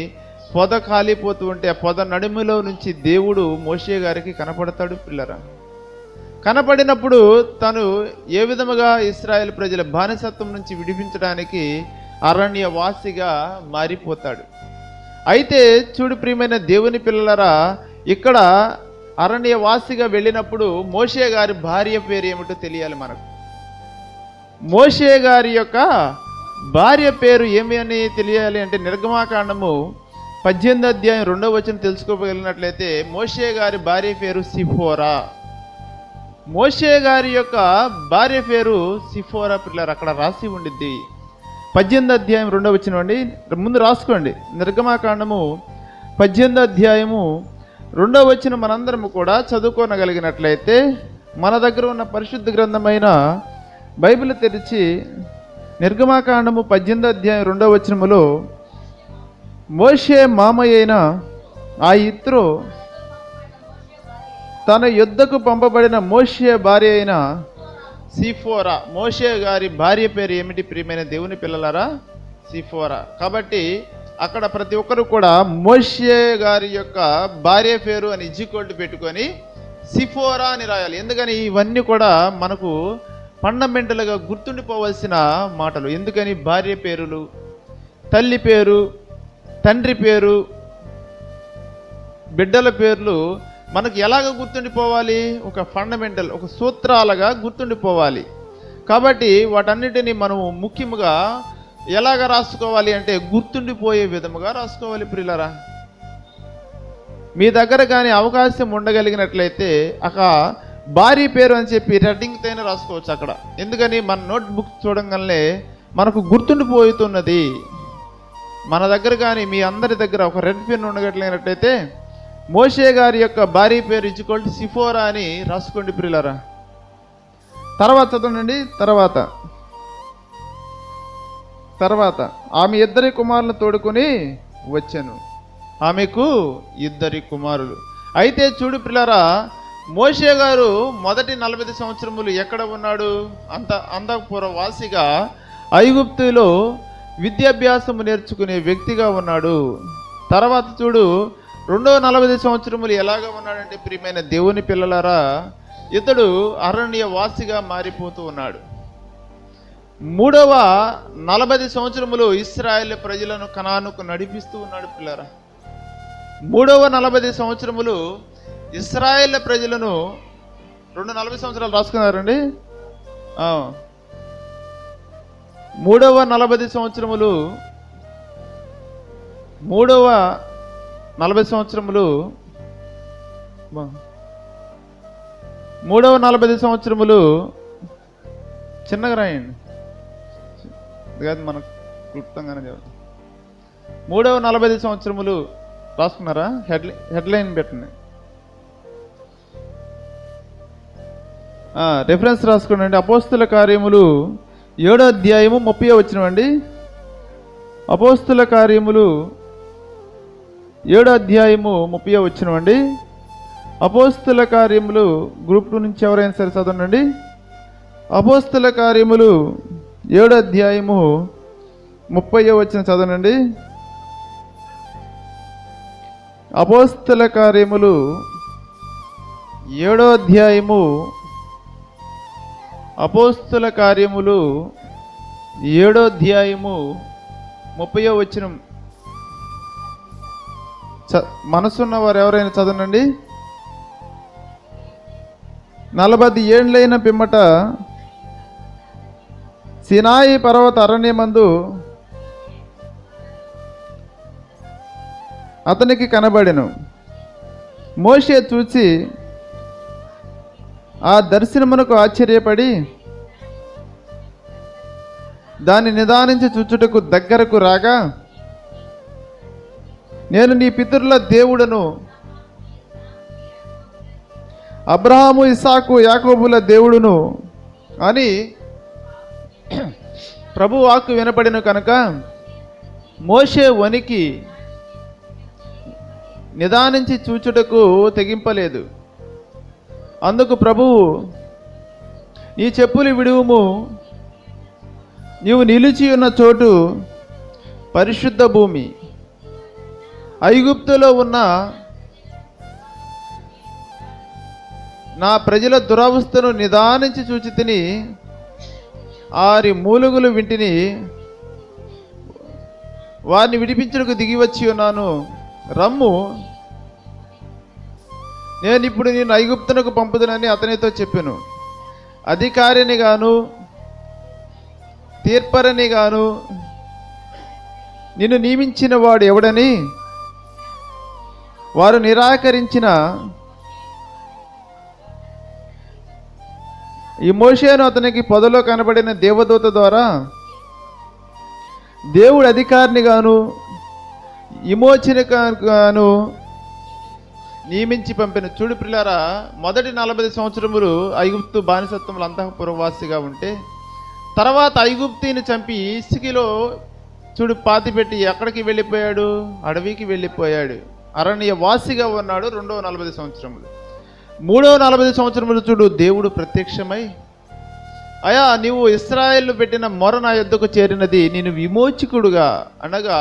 పొద కాలిపోతూ ఉంటే ఆ పొద నడుములో నుంచి దేవుడు మోషే గారికి కనపడతాడు పిల్లరా. కనపడినప్పుడు తను ఏ విధముగా ఇశ్రాయేలు ప్రజల బానిసత్వం నుంచి విడిపించడానికి అరణ్య వాసిగా మారిపోతాడు. అయితే చూడు ప్రియమైన దేవుని పిల్లలరా, ఇక్కడ అరణ్య వాసిగా వెళ్ళినప్పుడు మోషే గారి భార్య పేరు ఏమిటో తెలియాలి మనకు. మోషే గారి యొక్క భార్య పేరు ఏమి అని తెలియాలి అంటే నిర్గమాకాండము 18వ అధ్యాయం 2వ వచనం తెలుసుకోగలిగినట్లయితే మోషే గారి భార్య పేరు సిఫోరా. మోషే గారి యొక్క భార్య పేరు సిఫోరా పిల్లలు అక్కడ రాసి ఉండిద్ది. 18వ అధ్యాయం 2వ వచనం అండి, ముందు రాసుకోండి. నిర్గమాకాండము 18వ అధ్యాయము 2వ వచనం మనందరము కూడా చదువుకోనగలిగినట్లయితే మన దగ్గర ఉన్న పరిశుద్ధ గ్రంథమైన బైబిల్ తెరిచి నిర్గమాకాండము 18వ అధ్యాయం 2వ వచనములో మోషే మామయ్య అయిన ఆ యిత్రో తన యుద్ధకు పంపబడిన మోషే భార్య అయిన సిఫోరా. మోషే గారి భార్య పేరు ఏమిటి ప్రియమైన దేవుని పిల్లలారా? సిఫోరా. కాబట్టి అక్కడ ప్రతి ఒక్కరు కూడా మోషే గారి యొక్క భార్య పేరు అని ఇజ్జికోల్డ్ పెట్టుకొని సిఫోరా అని రాయాలి. ఎందుకని ఇవన్నీ కూడా మనకు ఫండమెంటల్గా గుర్తుండిపోవలసిన మాటలు. ఎందుకని భార్య పేరులు, తల్లి పేరు, తండ్రి పేరు, బిడ్డల పేర్లు మనకు ఎలాగ గుర్తుండిపోవాలి? ఒక ఫండమెంటల్, ఒక సూత్రాలుగా గుర్తుండిపోవాలి. కాబట్టి వాటన్నిటిని మనము ముఖ్యముగా ఎలాగ రాసుకోవాలి అంటే గుర్తుండిపోయే విధముగా రాసుకోవాలి ప్రియులారా. మీ దగ్గర కానీ అవకాశం ఉండగలిగినట్లయితే భార్య పేరు అని చెప్పి రెడ్డింగ్తో అయినా రాసుకోవచ్చు అక్కడ. ఎందుకని మన నోట్ బుక్ చూడంగానే మనకు గుర్తుండిపోతున్నది. మన దగ్గర కానీ మీ అందరి దగ్గర ఒక రెడ్ పెన్ ఉండగలిగినట్లయితే మోషే గారి యొక్క భార్య పేరు ఇచ్చుకోండి సిఫోరా అని రాసుకోండి ప్రియులారా. తర్వాత చదవండి. తర్వాత ఆమె 2 కుమారులను తోడుకొని వచ్చాను. ఆమెకు 2 కుమారులు. అయితే చూడు ప్రియులారా, మోషే గారు మొదటి 40 సంవత్సరములు ఎక్కడ ఉన్నాడు? అంతఃపుర వాసిగా ఐగుప్తులో విద్యాభ్యాసము నేర్చుకునే వ్యక్తిగా ఉన్నాడు. తర్వాత చూడు, రెండో 40 సంవత్సరములు ఎలాగ ఉన్నాడంటే ప్రియమైన దేవుని పిల్లలారా, ఇతడు అరణ్య వాసిగా మారిపోతూ ఉన్నాడు. మూడవ 40 సంవత్సరములు ఇశ్రాయేలు ప్రజలను కనానుకు నడిపిస్తూ ఉన్నాడు పిల్లరా. మూడవ 40 సంవత్సరములు ఇశ్రాయేలు ప్రజలను 40 సంవత్సరాలు రాసుకున్నారండి. మూడవ 40 సంవత్సరములు మూడవ 40 సంవత్సరములు చిన్నగా రాయండి, కాదు మనకు క్లుప్తంగానే చదువు. మూడవ 40 సంవత్సరములు రాసుకున్నారా? హెడ్లైన్ పెట్టండి, రెఫరెన్స్ రాసుకోండి. అపోస్తుల కార్యములు 7వ అధ్యాయము 30వ వచనమండి. అపోస్తుల కార్యములు 7వ అధ్యాయము 30వ వచనమండి. అపోస్తుల కార్యములు గ్రూప్ 2 నుంచి ఎవరైనా సరే చదవండి. అపోస్తుల కార్యములు 7వ అధ్యాయము 30వ వచనం చదవండి. అపోస్తుల కార్యములు 7వ అధ్యాయము అపోస్తుల కార్యములు 7వ అధ్యాయము 30వ వచనం మనసున్న వారు ఎవరైనా చదవండి. 40 ఏండ్లైన పిమ్మట సినాయి పర్వత అరణ్యమందు అతనికి కనబడెను. మోషే చూచి ఆ దర్శనమునకు ఆశ్చర్యపడి దాన్ని నిదానించి చూచుటకు దగ్గరకు రాగా, నేను నీ పితరుల దేవుడను, అబ్రహాము, ఇస్సాకు, యాకోబుల దేవుడును అని ప్రభు వాక్కు వినపడిన కనుక మోషే వణికి నిదానించి చూచుటకు తెగింపలేదు. అందుకు ప్రభువు, నీ చెప్పులు విడువుము, నీవు నిలిచి ఉన్న చోటు పరిశుద్ధ భూమి. ఐగుప్తులో ఉన్న నా ప్రజల దురవస్థను నిదానించి చూచి తిని 6 మూలుగులు వింటిని, వారిని విడిపించుటకు దిగివచ్చి ఉన్నాను. రమ్ము, నేను ఇప్పుడు నేను ఐగుప్తునకు పంపుదునని అతనితో చెప్పాను. అధికారిని గాను తీర్పరని గాను నిన్ను నియమించిన వాడు ఎవడని వారు నిరాకరించిన ఈ మోషేను అతనికి పొదలో కనబడిన దేవదూత ద్వారా దేవుడు అధికారిని గాను విమోచన గాను నియమించి పంపిన. చూడు ప్రియులారా, మొదటి 40 సంవత్సరములు ఐగుప్తు బానిసత్వములు అంతఃపురవాసిగా ఉంటే, తర్వాత ఐగుప్తిని చంపి ఇసుకలో చూడు పాతిపెట్టి ఎక్కడికి వెళ్ళిపోయాడు? అడవికి వెళ్ళిపోయాడు. అరణ్య వాసిగా ఉన్నాడు 2వ 40 సంవత్సరములు. 3వ 40 సంవత్సరములు చూడు, దేవుడు ప్రత్యక్షమై, అయా నీవు ఇశ్రాయేలు పెట్టిన మొర నా యొద్దకు చేరినది, నేను విమోచకుడుగా, అనగా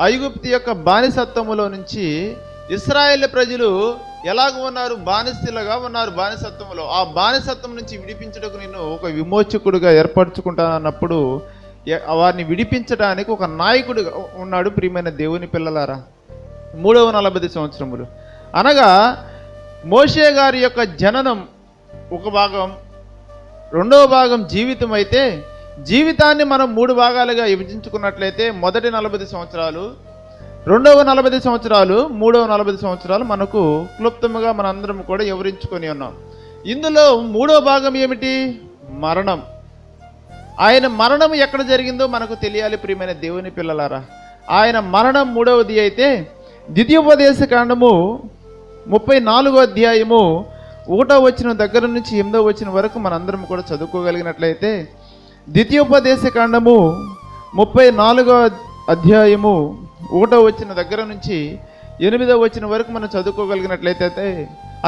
ఐగుప్తు యొక్క బానిసత్వములో నుంచి ఇశ్రాయేలు ప్రజలు ఎలాగ ఉన్నారు? బానిసలుగా ఉన్నారు బానిసత్వంలో. ఆ బానిసత్వం నుంచి విడిపించుటకు నేను ఒక విమోచకుడుగా ఏర్పరచుకుంటానన్నప్పుడు వారిని విడిపించడానికి ఒక నాయకుడు ఉన్నాడు. ప్రియమైన దేవుని పిల్లలారా, 3వ 40 సంవత్సరములు అనగా మోషే గారి యొక్క జననం ఒక భాగం, రెండవ భాగం జీవితం అయితే, జీవితాన్ని మనం 3 భాగాలుగా విభజించుకున్నట్లయితే మొదటి 40 సంవత్సరాలు, రెండవ 40 సంవత్సరాలు, మూడవ 40 సంవత్సరాలు మనకు క్లుప్తంగా మనందరం కూడా వివరించుకొని ఉన్నాం. ఇందులో 3వ భాగం ఏమిటి? మరణం. ఆయన మరణం ఎక్కడ జరిగిందో మనకు తెలియాలి ప్రియమైన దేవుని పిల్లలారా. ఆయన మరణం 3వది అయితే, ద్వితీయోపదేశ కాండము 34వ అధ్యాయము 1వ వచనం దగ్గర నుంచి 8వ వచనం వరకు మనందరం కూడా చదువుకోగలిగినట్లయితే, ద్వితీయోపదేశ కాండము 34వ అధ్యాయము 1వ వచనం దగ్గర నుంచి 8వ వచనం వరకు మనం చదువుకోగలిగినట్లయితే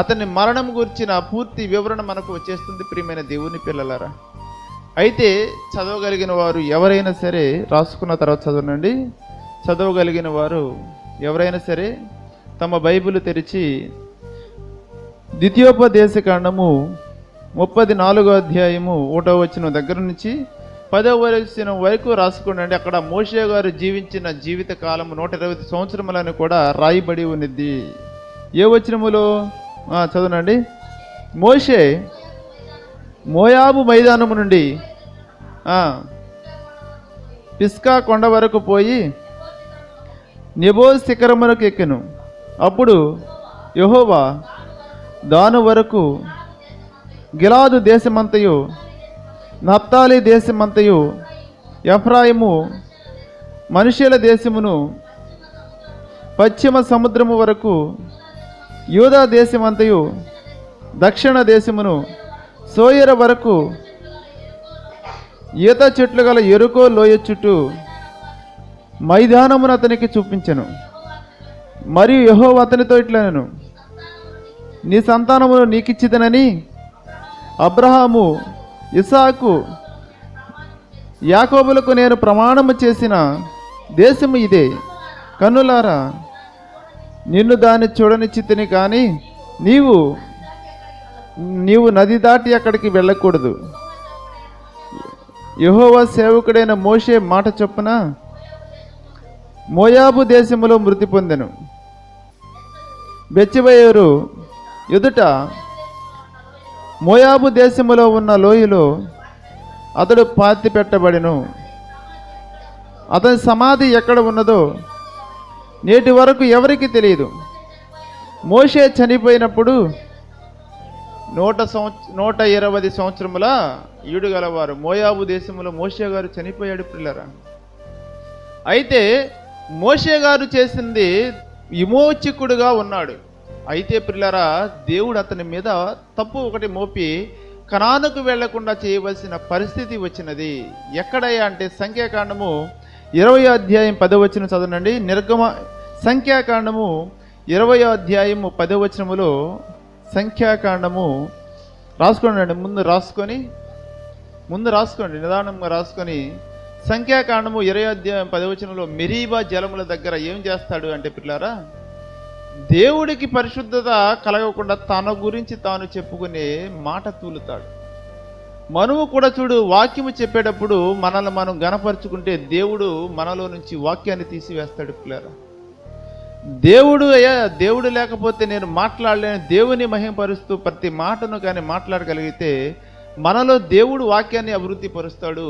అతని మరణం గురించిన పూర్తి వివరణ మనకు వచ్చేస్తుంది ప్రియమైన దేవుని పిల్లలారా. అయితే చదవగలిగిన వారు ఎవరైనా సరే, రాసుకున్న తర్వాత చదవనండి, చదవగలిగిన వారు ఎవరైనా సరే తమ బైబిల్ తెరిచి ద్వితీయోపదేశ కాండము 34వ అధ్యాయము 1వ వచనం దగ్గర నుంచి 10వ వచనం వరకు రాసుకోండి. అక్కడ మోషే గారు జీవించిన జీవిత కాలము 120 సంవత్సరములని కూడా రాయబడి ఉన్నది. ఏ వచనములో చదవనండి. మోషే మోయాబు మైదానము నుండి పిస్కా కొండ వరకు పోయి నెబో శిఖరమునకు ఎక్కెను. అప్పుడు యెహోవా దాను వరకు గిలాదు దేశమంతయు, నప్తాలి దేశమంతయు, ఎఫ్రాయిము మనుష్యుల దేశమును, పశ్చిమ సముద్రము వరకు యూదా దేశమంతయు, దక్షిణ దేశమును, సోయర వరకు ఈత చెట్లు గల ఎరుకో లోయ చుట్టూ మైదానమును అతనికి చూపించెను. మరియు యెహోవా అతనితో ఇట్లనెను, నీ సంతానమును నీకిచ్చిదనని అబ్రహాము, ఇసాకు, యాకోబులకు నేను ప్రమాణము చేసిన దేశము ఇదే. కన్నులారా నిన్ను దాన్ని చూడనిచ్చితిని, కానీ నీవు నది దాటి అక్కడికి వెళ్ళకూడదు. యెహోవా సేవకుడైన మోషే మాట చొప్పున మోయాబు దేశములో మృతి పొందెను. బెత్షెబయరు ఎదుట మోయాబు దేశములో ఉన్న లోయలో అతడు పాతి పెట్టబడెను. అతని సమాధి ఎక్కడ ఉన్నదో నేటి వరకు ఎవరికి తెలియదు. మోషే చనిపోయినప్పుడు 120 సంవత్సరముల ఈడు గలవారు. మోయాబు దేశంలో మోషే గారు చనిపోయాడు పిల్లరా. అయితే మోషే గారు చేసింది విమోచకుడుగా ఉన్నాడు. అయితే పిల్లరా, దేవుడు అతని మీద తప్పు ఒకటి మోపి కనానుకు వెళ్లకుండా చేయవలసిన పరిస్థితి వచ్చినది. ఎక్కడయ్యా అంటే సంఖ్యాకాండము 20వ అధ్యాయం 10వ వచనం చదవండి. సంఖ్యాకాండము 20వ అధ్యాయము 10వ వచనములో, సంఖ్యాకాండము రాసుకోండి, ముందు రాసుకోండి, నిదానంగా రాసుకొని, సంఖ్యాకాండము 20వ అధ్యాయం 10వ వచనంలో మెరీబా జలముల దగ్గర ఏం చేస్తాడు అంటే పిల్లారా, దేవుడికి పరిశుద్ధత కలగకుండా తన గురించి తాను చెప్పుకునే మాట తూలుతాడు. మనము కూడా చూడు, వాక్యము చెప్పేటప్పుడు మనల్ని మనం గణపరుచుకుంటే దేవుడు మనలో నుంచి వాక్యాన్ని తీసివేస్తాడు పిల్లారా. దేవుడు లేకపోతే నేను మాట్లాడలేను. దేవుని మహిమపరుస్తూ ప్రతి మాటను కానీ మాట్లాడగలిగితే మనలో దేవుడు వాక్యాన్ని అభివృద్ధి పరుస్తాడు.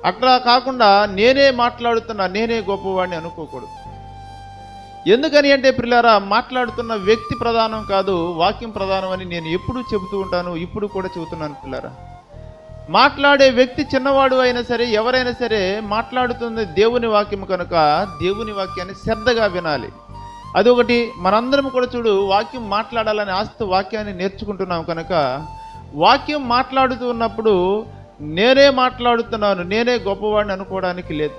అట్లా కాకుండా నేనే మాట్లాడుతున్నా, నేనే గొప్పవాడిని అనుకోకూడదు. ఎందుకని అంటే పిల్లారా, మాట్లాడుతున్న వ్యక్తి ప్రధానం కాదు, వాక్యం ప్రధానం అని నేను ఎప్పుడూ చెబుతూ ఉంటాను, ఇప్పుడు కూడా చెబుతున్నాను పిల్లారా. మాట్లాడే వ్యక్తి చిన్నవాడు అయినా సరే, ఎవరైనా సరే మాట్లాడుతుంది దేవుని వాక్యం కనుక దేవుని వాక్యాన్ని శ్రద్ధగా వినాలి. అదొకటి. మనందరం కూడా చూడు, వాక్యం మాట్లాడాలని ఆస్తి వాక్యాన్ని నేర్చుకుంటున్నాం కనుక వాక్యం మాట్లాడుతూ ఉన్నప్పుడు నేనే మాట్లాడుతున్నాను, నేనే గొప్పవాడిని అనుకోవడానికి లేదు.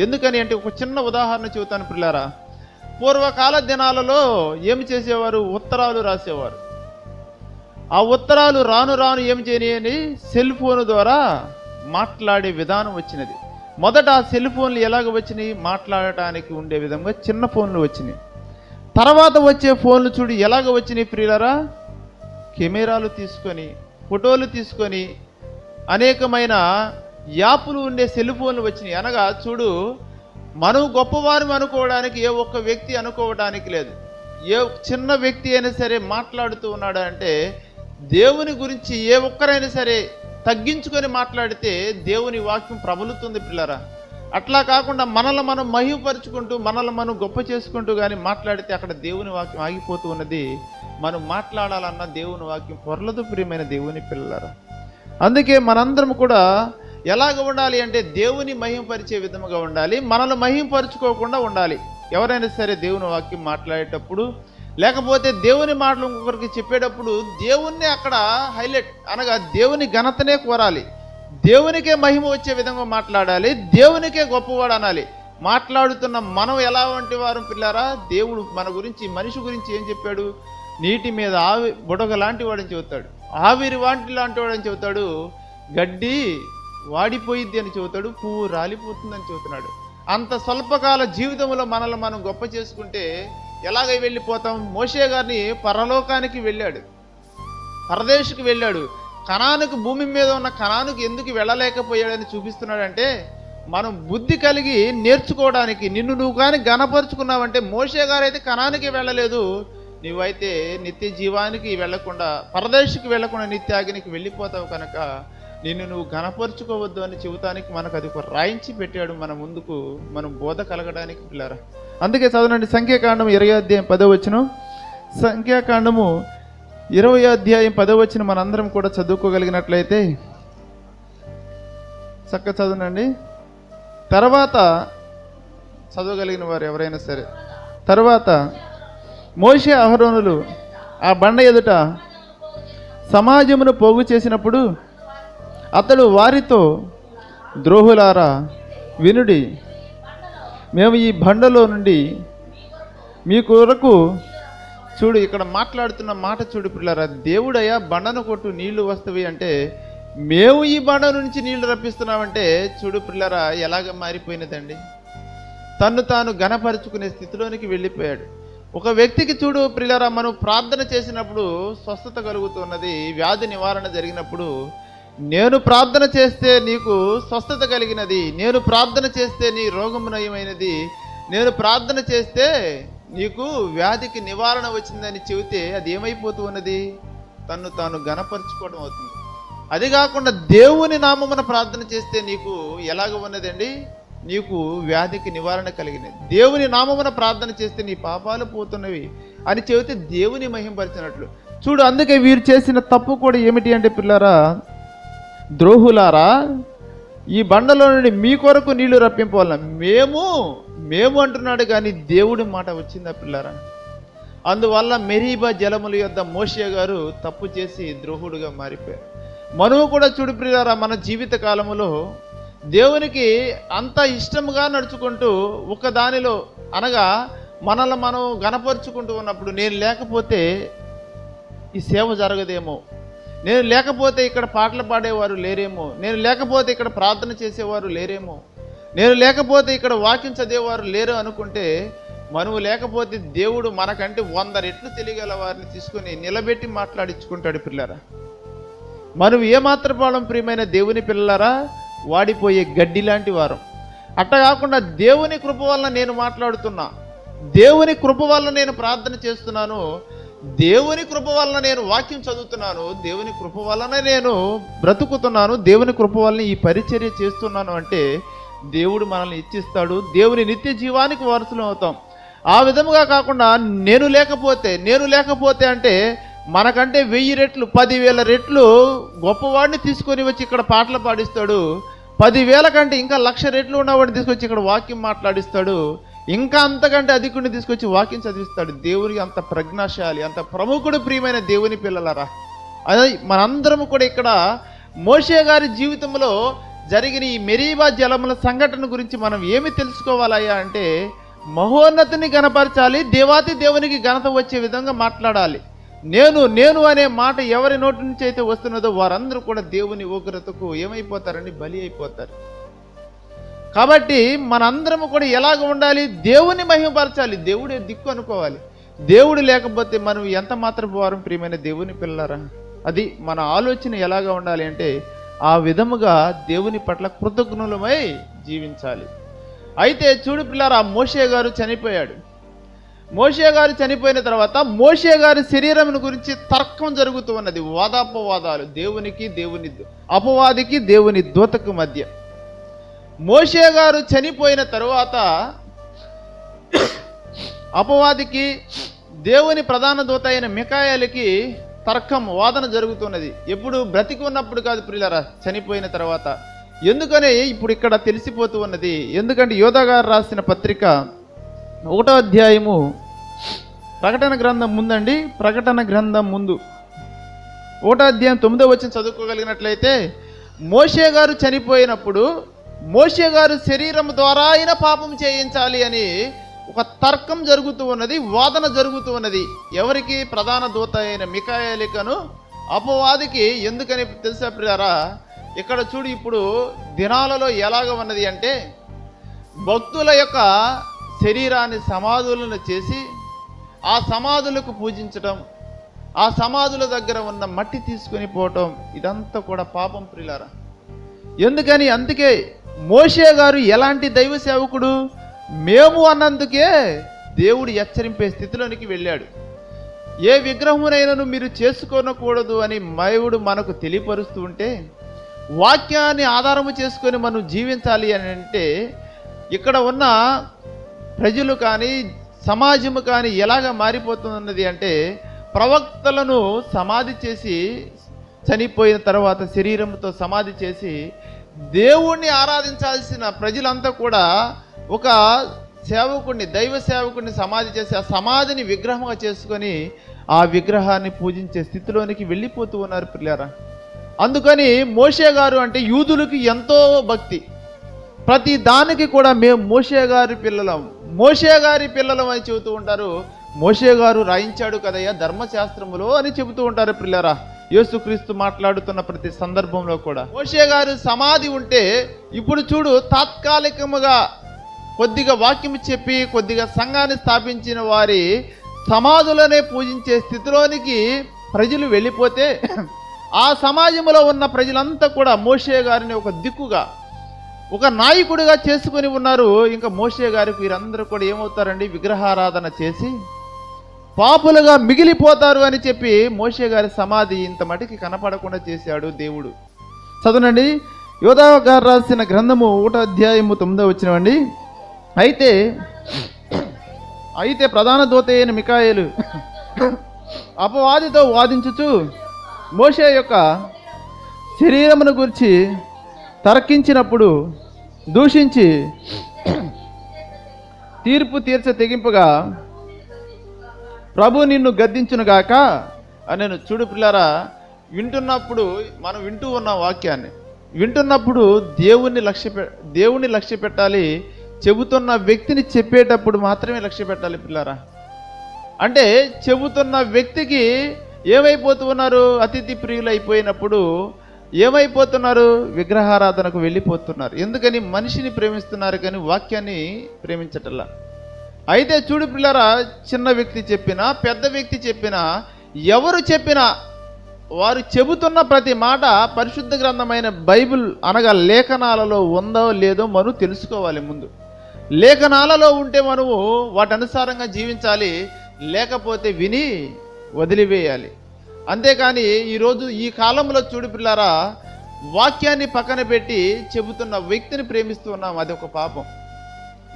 ఎందుకని అంటే ఒక చిన్న ఉదాహరణ చెబుతాను పిల్లారా. పూర్వకాల దినాలలో ఏమి చేసేవారు? ఉత్తరాలు రాసేవారు. ఆ ఉత్తరాలు రాను రాను ఏమి చేయని సెల్ ఫోన్ ద్వారా మాట్లాడే విధానం వచ్చినది. మొదట ఆ సెల్ ఫోన్లు ఎలాగ వచ్చినాయి? మాట్లాడటానికి ఉండే విధంగా చిన్న ఫోన్లు వచ్చినాయి. తర్వాత వచ్చే ఫోన్లు చూడు ఎలాగ వచ్చినాయి ప్రియులరా, కెమెరాలు తీసుకొని, ఫోటోలు తీసుకొని, అనేకమైన యాప్లు ఉండే సెల్ ఫోన్లు వచ్చినాయి. అనగా చూడు, మనం గొప్పవారు అనుకోవడానికి ఏ ఒక్క వ్యక్తి అనుకోవడానికి లేదు. ఏ చిన్న వ్యక్తి అయినా సరే మాట్లాడుతూ ఉన్నాడు అంటే దేవుని గురించి ఏ ఒక్కరైనా సరే తగ్గించుకొని మాట్లాడితే దేవుని వాక్యం ప్రబలుతుంది పిల్లరా. అట్లా కాకుండా మనల్ని మనం మహిమపరుచుకుంటూ మనల్ని మనం గొప్ప చేసుకుంటూ కానీ మాట్లాడితే అక్కడ దేవుని వాక్యం ఆగిపోతూ ఉన్నది. మనం మాట్లాడాలన్న దేవుని వాక్యం పొరలదు ప్రియమైన దేవుని పిల్లరా. అందుకే మనందరం కూడా ఎలాగ ఉండాలి అంటే దేవుని మహిమపరిచే విధముగా ఉండాలి, మనల్ని మహిమపరుచుకోకుండా ఉండాలి. ఎవరైనా సరే దేవుని వాక్యం మాట్లాడేటప్పుడు లేకపోతే దేవుని మాటలు ఇంకొకరికి చెప్పేటప్పుడు దేవుణ్ణి అక్కడ హైలైట్ అనగా దేవుని ఘనతనే కోరాలి, దేవునికే మహిమ వచ్చే విధంగా మాట్లాడాలి, దేవునికే గొప్పవాడు అనాలి. మాట్లాడుతున్న మనం ఎలా వంటి వారు పిల్లారా? దేవుడు మన గురించి మనిషి గురించి ఏం చెప్పాడు? నీటి మీద బుడగ లాంటి వాడని చెబుతాడు, ఆవిరి వాంటి లాంటి వాడని చెబుతాడు, గడ్డి వాడిపోయిద్ది అని చెబుతాడు, పువ్వు రాలిపోతుందని చెబుతున్నాడు. అంత స్వల్పకాల జీవితంలో మనల్ని మనం గొప్ప చేసుకుంటే ఎలాగ వెళ్ళిపోతాం? మోషే గారిని పరలోకానికి వెళ్ళాడు, పరదేశకు వెళ్ళాడు, కనానుకు భూమి మీద ఉన్న కనానుకు ఎందుకు వెళ్ళలేకపోయాడని చూపిస్తున్నాడంటే మనం బుద్ధి కలిగి నేర్చుకోవడానికి. నిన్ను నువ్వు కానీ ఘనపరుచుకున్నావంటే మోషే గారైతే కనానికి వెళ్ళలేదు, నువ్వైతే నిత్య జీవానికి వెళ్లకుండా పరదేశకు వెళ్లకుండా నిత్యాగ్నికి వెళ్ళిపోతావు కనుక నిన్ను నువ్వు ఘనపరుచుకోవద్దు అని చెబుతానికి మనకు అది ఒక రాయించి పెట్టాడు మన ముందుకు, మనం బోధ కలగడానికి పిల్లరా. అందుకే చదవండి సంఖ్యాకాండము 20వ అధ్యాయం 10వ వచనం. సంఖ్యాకాండము 20వ అధ్యాయం 10వ వచనం మనందరం కూడా చదువుకోగలిగినట్లయితే చక్కగా చదవనండి. తర్వాత చదవగలిగిన వారు ఎవరైనా సరే, తర్వాత మోషే అహరోనులు ఆ బండ ఎదుట సమాజమును పోగు చేసినప్పుడు అతడు వారితో, ద్రోహులారా వినుడి, మేము ఈ బండలో నుండి మీ కొరకు, చూడు ఇక్కడ మాట్లాడుతున్న మాట చూడు పిల్లరా, దేవుడయ్యా బండను కొట్టు నీళ్లు వస్తవి అంటే మేము ఈ బండ నుంచి నీళ్లు రప్పిస్తున్నామంటే చూడు పిల్లరా ఎలాగ మారిపోయినదండి. తన్ను తాను ఘనపరుచుకునే స్థితిలోనికి వెళ్ళిపోయాడు. ఒక వ్యక్తికి చూడు పిల్లరా, మనం ప్రార్థన చేసినప్పుడు స్వస్థత కలుగుతున్నది, వ్యాధి నివారణ జరిగినప్పుడు నేను ప్రార్థన చేస్తే నీకు స్వస్థత కలిగినది, నేను ప్రార్థన చేస్తే నీ రోగం నయమైనది, నేను ప్రార్థన చేస్తే నీకు వ్యాధికి నివారణ వచ్చిందని చెబితే అది ఏమైపోతూ ఉన్నది? తన్ను తాను ఘనపరుచుకోవడం అవుతుంది. అది కాకుండా దేవుని నామమున ప్రార్థన చేస్తే నీకు ఎలాగ ఉన్నదండి? నీకు వ్యాధికి నివారణ కలిగినది. దేవుని నామమున ప్రార్థన చేస్తే నీ పాపాలు పోతున్నవి అని చెబితే దేవుని మహింపరిచినట్లు. చూడు, అందుకే వీరు చేసిన తప్పు కూడా ఏమిటి అంటే పిల్లరా, ద్రోహులారా ఈ బండలో నుండి మీ కొరకు నీళ్లు రప్పింపాలన్నా మేము అంటున్నాడు కానీ దేవుడి మాట వచ్చిందా పిల్లరా? అందువల్ల మెరీబా జలముల యొద్ద మోషే గారు తప్పు చేసి ద్రోహుడుగా మారిపోయారు. మనము కూడా చూడు పిల్లరా, మన జీవిత కాలములో దేవునికి అంత ఇష్టముగా నడుచుకుంటూ ఒక దానిలో అనగా మనల్ని మనం గణపరుచుకుంటూ ఉన్నప్పుడు నేను లేకపోతే ఈ సేవ జరగదేమో, నేను లేకపోతే ఇక్కడ పాటలు పాడేవారు లేరేమో, నేను లేకపోతే ఇక్కడ ప్రార్థన చేసేవారు లేరేమో, నేను లేకపోతే ఇక్కడ వాక్యం చదివేవారు లేరు అనుకుంటే మనము లేకపోతే దేవుడు మనకంటే 100 రెట్లు తెలియగల వారిని తీసుకుని నిలబెట్టి మాట్లాడించుకుంటాడు పిల్లరా. మనం ఏమాత్రం పాడం ప్రియమైన దేవుని పిల్లలారా, వాడిపోయే గడ్డి లాంటి వారం. అట్ట కాకుండా దేవుని కృప వల్ల నేను మాట్లాడుతున్నా, దేవుని కృప వల్ల నేను ప్రార్థన చేస్తున్నాను, దేవుని కృప వలన నేను వాక్యం చదువుతున్నాను, దేవుని కృప వలన నేను బ్రతుకుతున్నాను, దేవుని కృప వలన ఈ పరిచర్య చేస్తున్నాను అంటే దేవుడు మనల్ని ఇచ్చిస్తాడు. దేవుని నిత్య జీవానికి వారసులం అవుతాం. ఆ విధముగా కాకుండా నేను లేకపోతే అంటే మనకంటే 1000 రెట్లు 10,000 రెట్లు గొప్పవాడిని తీసుకొని వచ్చి ఇక్కడ పాటలు పాడిస్తాడు. 10,000 కంటే ఇంకా 1,00,000 రెట్లు ఉన్నవాడిని తీసుకొచ్చి ఇక్కడ వాక్యం మాట్లాడిస్తాడు. ఇంకా అంతకంటే అధికుడిని తీసుకొచ్చి వాక్యం చదివిస్తాడు. దేవునికి అంత ప్రజ్ఞాశాలి, అంత ప్రముఖుడు ప్రియమైన దేవుని పిల్లలరా. అదే మనందరం కూడా ఇక్కడ మోషే గారి జీవితంలో జరిగిన ఈ మెరీబా జలముల సంఘటన గురించి మనం ఏమి తెలుసుకోవాలయ్యా అంటే మహోన్నతిని గణపరచాలి, దేవాతి దేవునికి ఘనత వచ్చే విధంగా మాట్లాడాలి. నేను అనే మాట ఎవరి నోటి నుంచి అయితే వస్తున్నదో వారందరూ కూడా దేవుని ఉగ్రతకు ఏమైపోతారని బలి అయిపోతారు. కాబట్టి మనందరము కూడా ఎలాగ ఉండాలి? దేవుని మహిమపరచాలి, దేవుడే దిక్కు అనుకోవాలి. దేవుడు లేకపోతే మనం ఎంత మాత్రం వారం ప్రియమైన దేవుని పిల్లరా. అది మన ఆలోచన ఎలాగ ఉండాలి అంటే ఆ విధముగా దేవుని పట్ల కృతజ్ఞులమై జీవించాలి. అయితే చూడు పిల్లరా, మోషే గారు చనిపోయాడు. మోషే గారు చనిపోయిన తర్వాత మోషే గారి శరీరం గురించి తర్కం జరుగుతూ ఉన్నది, వాదాపవాదాలు, దేవునికి దేవుని అపవాదికి దేవుని దూతకు మధ్య. మోషే గారు చనిపోయిన తరువాత అపవాదికి దేవుని ప్రధాన దూత అయిన మికాయేలుకి తర్కం, వాదన జరుగుతున్నది. ఎప్పుడు బ్రతికి ఉన్నప్పుడు కాదు ప్రియులారా, చనిపోయిన తర్వాత. ఎందుకని ఇప్పుడు ఇక్కడ తెలిసిపోతూ ఉన్నది. ఎందుకంటే యోధా గారు రాసిన పత్రిక 1వ అధ్యాయము, ప్రకటన గ్రంథం ముందండి, ప్రకటన గ్రంథం ముందు 1వ అధ్యాయం 9వ వచనం చదువుకోగలిగినట్లయితే, మోషే గారు చనిపోయినప్పుడు మోషే గారు శరీరం ద్వారా అయినా పాపం చేయించాలి అని ఒక తర్కం జరుగుతూ ఉన్నది, వాదన జరుగుతూ ఉన్నది. ఎవరికి? ప్రధాన దూత అయిన మికాయేలుకను అపవాదికి. ఎందుకని తెలుసా ప్రియారా? ఇక్కడ చూడు, ఇప్పుడు దినాలలో ఎలాగ ఉన్నది అంటే, భక్తుల యొక్క శరీరాన్ని సమాధులను చేసి ఆ సమాధులకు పూజించటం, ఆ సమాధుల దగ్గర ఉన్న మట్టి తీసుకొని పోవటం, ఇదంతా కూడా పాపం ప్రియులారా. ఎందుకని? అందుకే మోషే గారు ఎలాంటి దైవ సేవకుడు? మేము అన్నందుకే దేవుడు హెచ్చరింపే స్థితిలోనికి వెళ్ళాడు. ఏ విగ్రహమునైనను మీరు చేసుకోనకూడదు అని దేవుడు మనకు తెలియపరుస్తూ ఉంటే, వాక్యాన్ని ఆధారము చేసుకొని మనం జీవించాలి అని అంటే, ఇక్కడ ఉన్న ప్రజలు కానీ సమాజము కానీ ఎలాగ మారిపోతున్నది అంటే, ప్రవక్తలను సమాధి చేసి, చనిపోయిన తర్వాత శరీరంతో సమాధి చేసి దేవుణ్ణి ఆరాధించాల్సిన ప్రజలంతా కూడా ఒక సేవకుడిని, దైవ సేవకుడిని సమాధి చేసి ఆ సమాధిని విగ్రహంగా చేసుకొని ఆ విగ్రహాన్ని పూజించే స్థితిలోనికి వెళ్ళిపోతూ ఉన్నారు పిల్లారా. అందుకని మోషే గారు అంటే యూదులకు ఎంతో భక్తి. ప్రతి దానికి కూడా మేము మోషే గారి పిల్లలం, మోషే గారి పిల్లలం అని చెబుతూ ఉంటారు. మోషే గారు రాయించాడు కదయ్యా ధర్మశాస్త్రములో అని చెబుతూ ఉంటారు పిల్లరా. యేసుక్రీస్తు మాట్లాడుతున్న ప్రతి సందర్భంలో కూడా మోషే గారు సమాధి ఉంటే, ఇప్పుడు చూడు, తాత్కాలికముగా కొద్దిగా వాక్యం చెప్పి కొద్దిగా సంఘాన్ని స్థాపించిన వారి సమాధులనే పూజించే స్థితిలోనికి ప్రజలు వెళ్ళిపోతే, ఆ సమాజంలో ఉన్న ప్రజలంతా కూడా మోషే గారిని ఒక దిక్కుగా, ఒక నాయకుడిగా చేసుకొని ఉన్నారు. ఇంకా మోషే గారికి వీరందరూ కూడా ఏమవుతారండి? విగ్రహారాధన చేసి పాపులుగా మిగిలిపోతారు అని చెప్పి మోషే గారి సమాధి ఇంత మటుకి కనపడకుండా చేశాడు దేవుడు. చదవనండి, యోధా గారు రాసిన గ్రంథము 1వ అధ్యాయము 9వ వచనమండి. అయితే ప్రధాన దూత అయిన మికాయేలు అపవాదితో వాదించుచు మోషే యొక్క శరీరమును గురించి తర్కించినప్పుడు దూషించి తీర్పు తెగింపుగా ప్రభు నిన్ను గద్దించునుగాక అని. నేను చూడు పిల్లారా, వింటున్నప్పుడు మనం వింటూ ఉన్న వాక్యాన్ని వింటున్నప్పుడు దేవుణ్ణి లక్ష్య పెట్టాలి. చెబుతున్న వ్యక్తిని చెప్పేటప్పుడు మాత్రమే లక్ష్య పెట్టాలి పిల్లారా. అంటే చెబుతున్న వ్యక్తికి ఏమైపోతూ ఉన్నారు? అతిథి ప్రియులు అయిపోయినప్పుడు ఏమైపోతున్నారు? విగ్రహారాధనకు వెళ్ళిపోతున్నారు. ఎందుకని? మనిషిని ప్రేమిస్తున్నారు కానీ వాక్యాన్ని ప్రేమించటల్లా. అయితే చూడు పిల్లరా, చిన్న వ్యక్తి చెప్పినా పెద్ద వ్యక్తి చెప్పినా ఎవరు చెప్పినా వారు చెబుతున్న ప్రతి మాట పరిశుద్ధ గ్రంథమైన బైబిల్ అనగా లేఖనాలలో ఉందో లేదో మనం తెలుసుకోవాలి. ముందు లేఖనాలలో ఉంటే మనము వాటి అనుసారంగా జీవించాలి, లేకపోతే విని వదిలివేయాలి. అంతేకాని ఈరోజు ఈ కాలంలో చూడు పిల్లారా, వాక్యాన్ని పక్కన పెట్టి చెబుతున్న వ్యక్తిని ప్రేమిస్తూ ఉన్నాం. అది ఒక పాపం.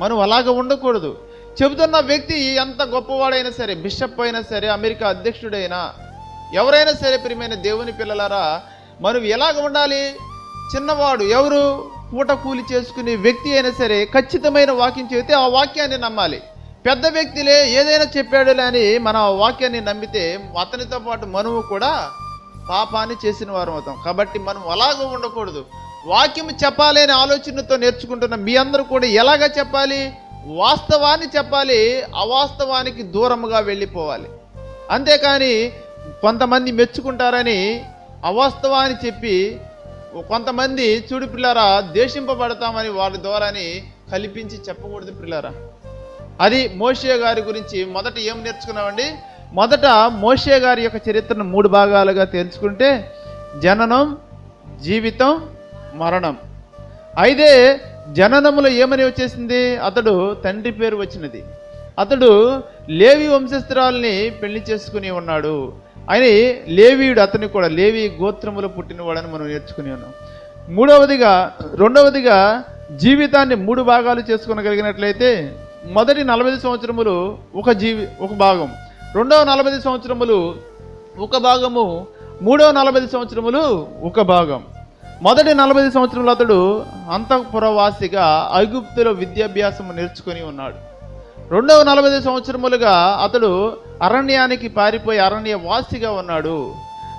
మనం అలాగ ఉండకూడదు. చెబుతున్న వ్యక్తి ఎంత గొప్పవాడైనా సరే, బిషప్ అయినా సరే, అమెరికా అధ్యక్షుడైనా, ఎవరైనా సరే, ప్రియమైన దేవుని పిల్లలారా, మనం ఎలాగ ఉండాలి? చిన్నవాడు ఎవరు? పూట కూలి చేసుకునే వ్యక్తి అయినా సరే ఖచ్చితమైన వాక్యం చెబితే ఆ వాక్యాన్ని నమ్మాలి. పెద్ద వ్యక్తిలే ఏదైనా చెప్పాడులే అని మన వాక్యాన్ని నమ్మితే అతనితో పాటు మనము కూడా పాపాన్ని చేసిన వారం అవుతాం. కాబట్టి మనం అలాగ ఉండకూడదు. వాక్యం చెప్పాలి అనే ఆలోచనతో నేర్చుకుంటున్న మీ అందరూ కూడా ఎలాగ చెప్పాలి? వాస్తవాన్ని చెప్పాలి, అవాస్తవానికి దూరముగా వెళ్ళిపోవాలి. అంతేకాని కొంతమంది మెచ్చుకుంటారని అవాస్తవాన్ని చెప్పి కొంతమంది చూడు పిల్లారా దేశింపబడతామని వారి ద్వారాని కల్పించి చెప్పకూడదు పిల్లారా. అది మోషే గారి గురించి మొదట ఏం నేర్చుకున్నామండి? మొదట మోషే గారి యొక్క చరిత్రను 3 భాగాలుగా తెలుసుకుంటే జననం, జీవితం, మరణం. అయితే జననములో ఏమని వచ్చేసింది? అతడు తండ్రి పేరు వచ్చినది. అతడు లేవి వంశస్థురాల్ని పెళ్లి చేసుకుని ఉన్నాడు. ఆయన లేవీయుడు, అతని కూడా లేవి గోత్రములో పుట్టినవాడని మనం నేర్చుకుని ఉన్నాం. రెండవదిగా జీవితాన్ని 3 భాగాలు చేసుకునగలిగినట్లయితే మొదటి 40 సంవత్సరములు ఒక భాగం, రెండవ 40 సంవత్సరములు ఒక భాగము, మూడవ 40 సంవత్సరములు ఒక భాగం. మొదటి 40 సంవత్సరములు అతడు అంతఃపురవాసిగా ఐగుప్తులో విద్యాభ్యాసం నేర్చుకుని ఉన్నాడు. రెండవ 40 సంవత్సరములుగా అతడు అరణ్యానికి పారిపోయి అరణ్యవాసిగా ఉన్నాడు.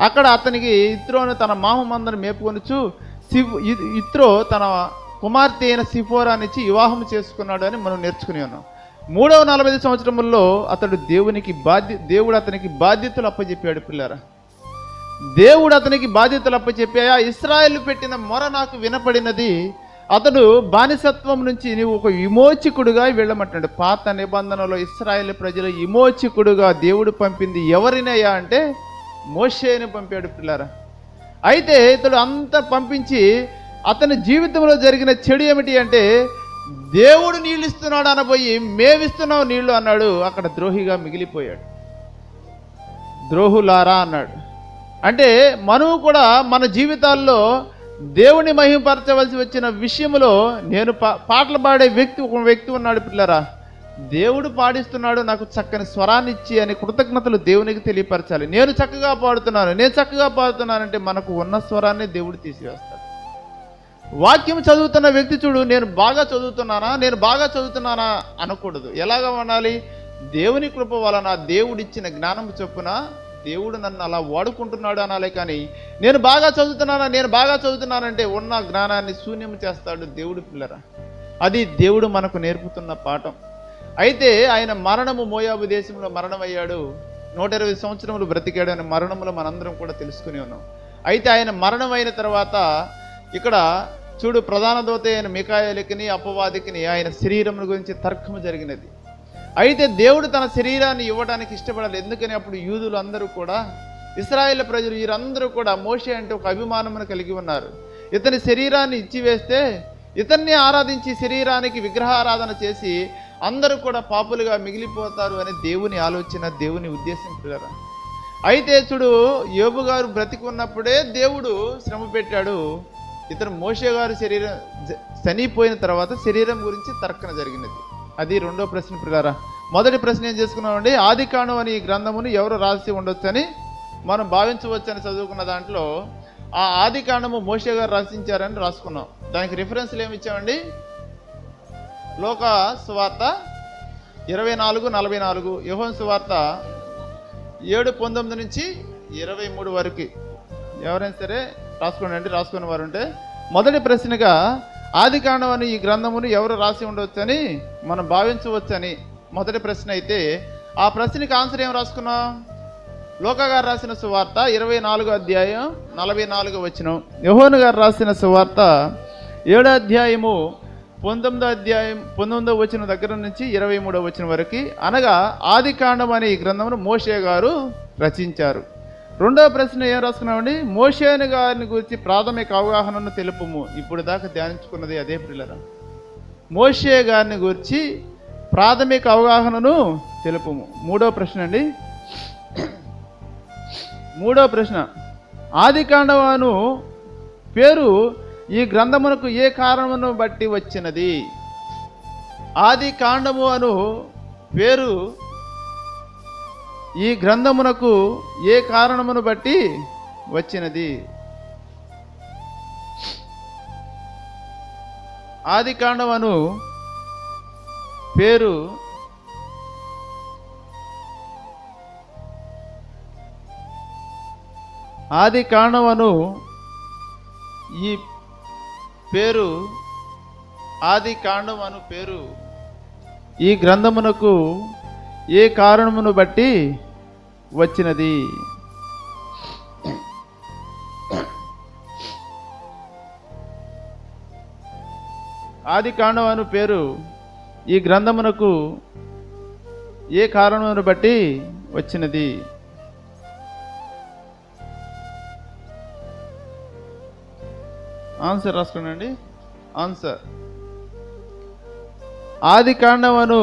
అక్కడ అతనికి ఇత్రోను తన మామమందను మేపుకొనుచు ఇత్రో తన కుమార్తె అయిన సిఫోరానిచ్చి వివాహం చేసుకున్నాడు అని మనం నేర్చుకుని ఉన్నాం. మూడవ 40 సంవత్సరముల్లో అతడు దేవుడు అతనికి బాధ్యతలు అప్పచెప్పాడు. పిల్లరా, దేవుడు అతనికి బాధ్యతలు అప్పచెప్పాయా, ఇశ్రాయేలు పెట్టిన మొర నాకు వినపడినది, అతడు బానిసత్వం నుంచి నీవు ఒక విమోచకుడుగా వెళ్ళమంటాడు. పాత నిబంధనలో ఇశ్రాయేలు ప్రజలు విమోచకుడుగా దేవుడు పంపింది ఎవరినయ్యా అంటే మోషేని పంపాడు. పిల్లరా, అయితే ఇతడు అంతా పంపించి అతని జీవితంలో జరిగిన చెడు ఏమిటి అంటే దేవుడు నీళ్ళు ఇస్తున్నాడు అనబోయి మేమిస్తున్నావు నీళ్లు అన్నాడు. అక్కడ ద్రోహిగా మిగిలిపోయాడు. ద్రోహులారా అన్నాడు. అంటే మనము కూడా మన జీవితాల్లో దేవుని మహిమపరచవలసి వచ్చిన విషయంలో నేను పాటలు పాడే ఒక వ్యక్తి ఉన్నాడు. పిల్లరా, దేవుడు పాడిస్తున్నాడు నాకు చక్కని స్వరాన్ని ఇచ్చి అని కృతజ్ఞతలు దేవునికి తెలియపరచాలి. నేను చక్కగా పాడుతున్నానంటే మనకు ఉన్న స్వరాన్ని దేవుడు తీసివేస్తాడు. వాక్యం చదువుతున్న వ్యక్తి చూడు, నేను బాగా చదువుతున్నానా అనకూడదు. ఎలాగా ఉండాలి? దేవుని కృప వలన దేవుడిచ్చిన జ్ఞానం చొప్పున దేవుడు నన్ను అలా వాడుకుంటున్నాడు అనాలి. కానీ నేను బాగా చదువుతున్నానంటే ఉన్న జ్ఞానాన్ని శూన్యం చేస్తాడు దేవుడు. పిల్లరా, అది దేవుడు మనకు నేర్పుతున్న పాఠం. అయితే ఆయన మోయాబు దేశంలో మరణమయ్యాడు. 120 సంవత్సరములు బ్రతికాడు అనే మరణములో మనందరం కూడా తెలుసుకుని ఉన్నాం. అయితే ఆయన మరణం అయిన తర్వాత ఇక్కడ చూడు, ప్రధాన దూత అయిన మికాయేలుకిని అపవాదికిని ఆయన శరీరం గురించి తర్కము జరిగినది. అయితే దేవుడు తన శరీరాన్ని ఇవ్వడానికి ఇష్టపడాలి. ఎందుకని అప్పుడు యూదులు అందరూ కూడా, ఇశ్రాయేల్ ప్రజలు వీరందరూ కూడా మోషే అంటే ఒక అభిమానమును కలిగి ఉన్నారు. ఇతని శరీరాన్ని ఇచ్చివేస్తే ఇతన్ని ఆరాధించి శరీరానికి విగ్రహారాధన చేసి అందరూ కూడా పాపులుగా మిగిలిపోతారు అని దేవుని ఆలోచన, దేవుని ఉద్దేశం. పిల్లరా, అయితే చూడు, యోబు గారు బ్రతికున్నప్పుడే దేవుడు శ్రమ పెట్టాడు. ఇతను మోషే గారు శరీరం చనిపోయిన తర్వాత శరీరం గురించి తర్కన జరిగినది. అది రెండో ప్రశ్న. పిల్లరా, మొదటి ప్రశ్న ఏం చేసుకున్నామండి? ఆదికాండం అని ఈ గ్రంథమును ఎవరు రాసి ఉండొచ్చని మనం భావించవచ్చని చదువుకున్న దాంట్లో ఆ ఆదికాండము మోషే గారు రచించారని రాసుకున్నాం. దానికి రిఫరెన్స్లు ఏమి ఇచ్చామండి? లోక సువార్త 24:44, యోహాను సువార్త 7:19 నుంచి 23 వరకు. ఎవరైనా సరే రాసుకునే వారు ఉంటే మొదటి ప్రశ్నగా ఆదికాండం అని ఈ గ్రంథమును ఎవరు రాసి ఉండవచ్చని మనం భావించవచ్చని మొదటి ప్రశ్న అయితే, ఆ ప్రశ్నకి ఆన్సర్ ఏం రాసుకున్నాం? లోకా గారు రాసిన సువార్త 24:44. యోహాను గారు రాసిన సువార్త 7 19 దగ్గర నుంచి 23 వరకు, అనగా ఆదికాండం అనే ఈ గ్రంథమును మోషే గారు రచించారు. రెండవ ప్రశ్న ఏం రాసుకున్నామండి? మోషే గారిని గురించి ప్రాథమిక అవగాహనను తెలుపుము. ఇప్పుడు దాకా ధ్యానించుకున్నది అదే. పిల్లరా, మోషే గారిని గురించి ప్రాథమిక అవగాహనను తెలుపుము. మూడవ ప్రశ్న, ఆదికాండము పేరు ఈ గ్రంథమునకు ఏ కారణమును బట్టి వచ్చినది? ఆదికాండము అను పేరు ఈ గ్రంథమునకు ఏ కారణమును బట్టి వచ్చినది? ఆదికాండం అను పేరు ఈ గ్రంథమునకు ఏ కారణమును బట్టి వచ్చినది? ఆదికాండం అను పేరు ఈ గ్రంథమునకు ఏ కారణమును బట్టి వచ్చినది? ఆన్సర్ రాసుకోండి. ఆన్సర్, ఆదికాండం అను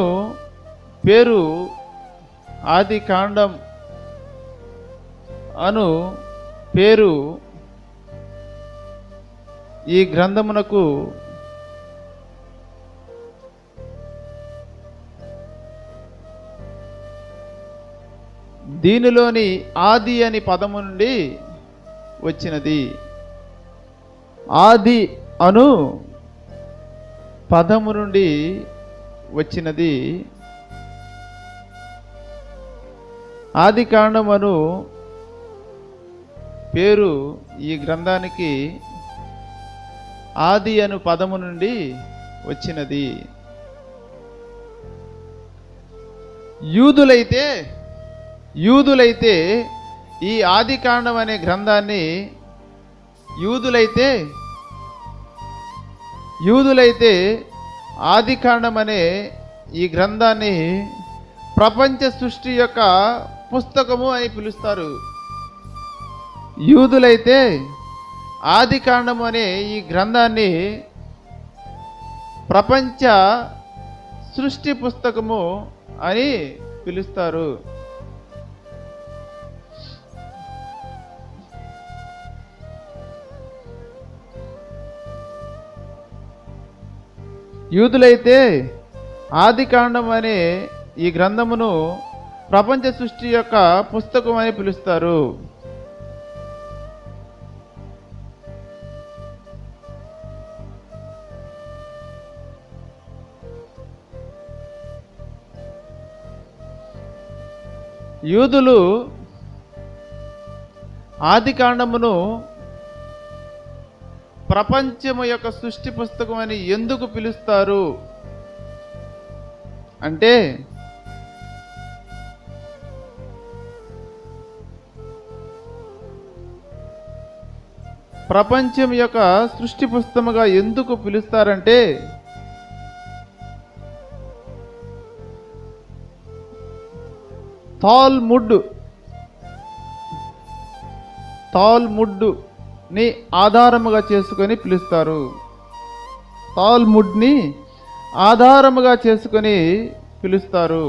పేరు ఆది కాండం అను పేరు ఈ గ్రంథమునకు దీనిలోని ఆది అని పదము నుండి వచ్చినది. ఆది అను పదము నుండి వచ్చినది. ఆది కాండమను పేరు ఈ గ్రంథానికి ఆది అను పదము నుండి వచ్చినది. యూదులైతే ఈ ఆది కాండం అనే గ్రంథాన్ని యూదులైతే ఆది కాండం అనే ఈ గ్రంథాన్ని ప్రపంచ సృష్టి యొక్క పుస్తకము అని పిలుస్తారు. యూదులైతే ఆది కాండము అనే ఈ గ్రంథాన్ని ప్రపంచ సృష్టి పుస్తకము అని పిలుస్తారు. యూదులైతే ఆది కాండం అనే ఈ గ్రంథమును ప్రపంచ సృష్టి యొక్క పుస్తకం అని పిలుస్తారు. యూదులు ఆది కాండమును ప్రపంచము యొక్క సృష్టి పుస్తకం అని ఎందుకు పిలుస్తారు అంటే, ప్రపంచం యొక్క సృష్టి పుస్తకముగా ఎందుకు పిలుస్తారంటే, తాల్ముడ్ని ఆధారముగా చేసుకొని పిలుస్తారు. తాల్ముడ్ని ఆధారముగా చేసుకొని పిలుస్తారు.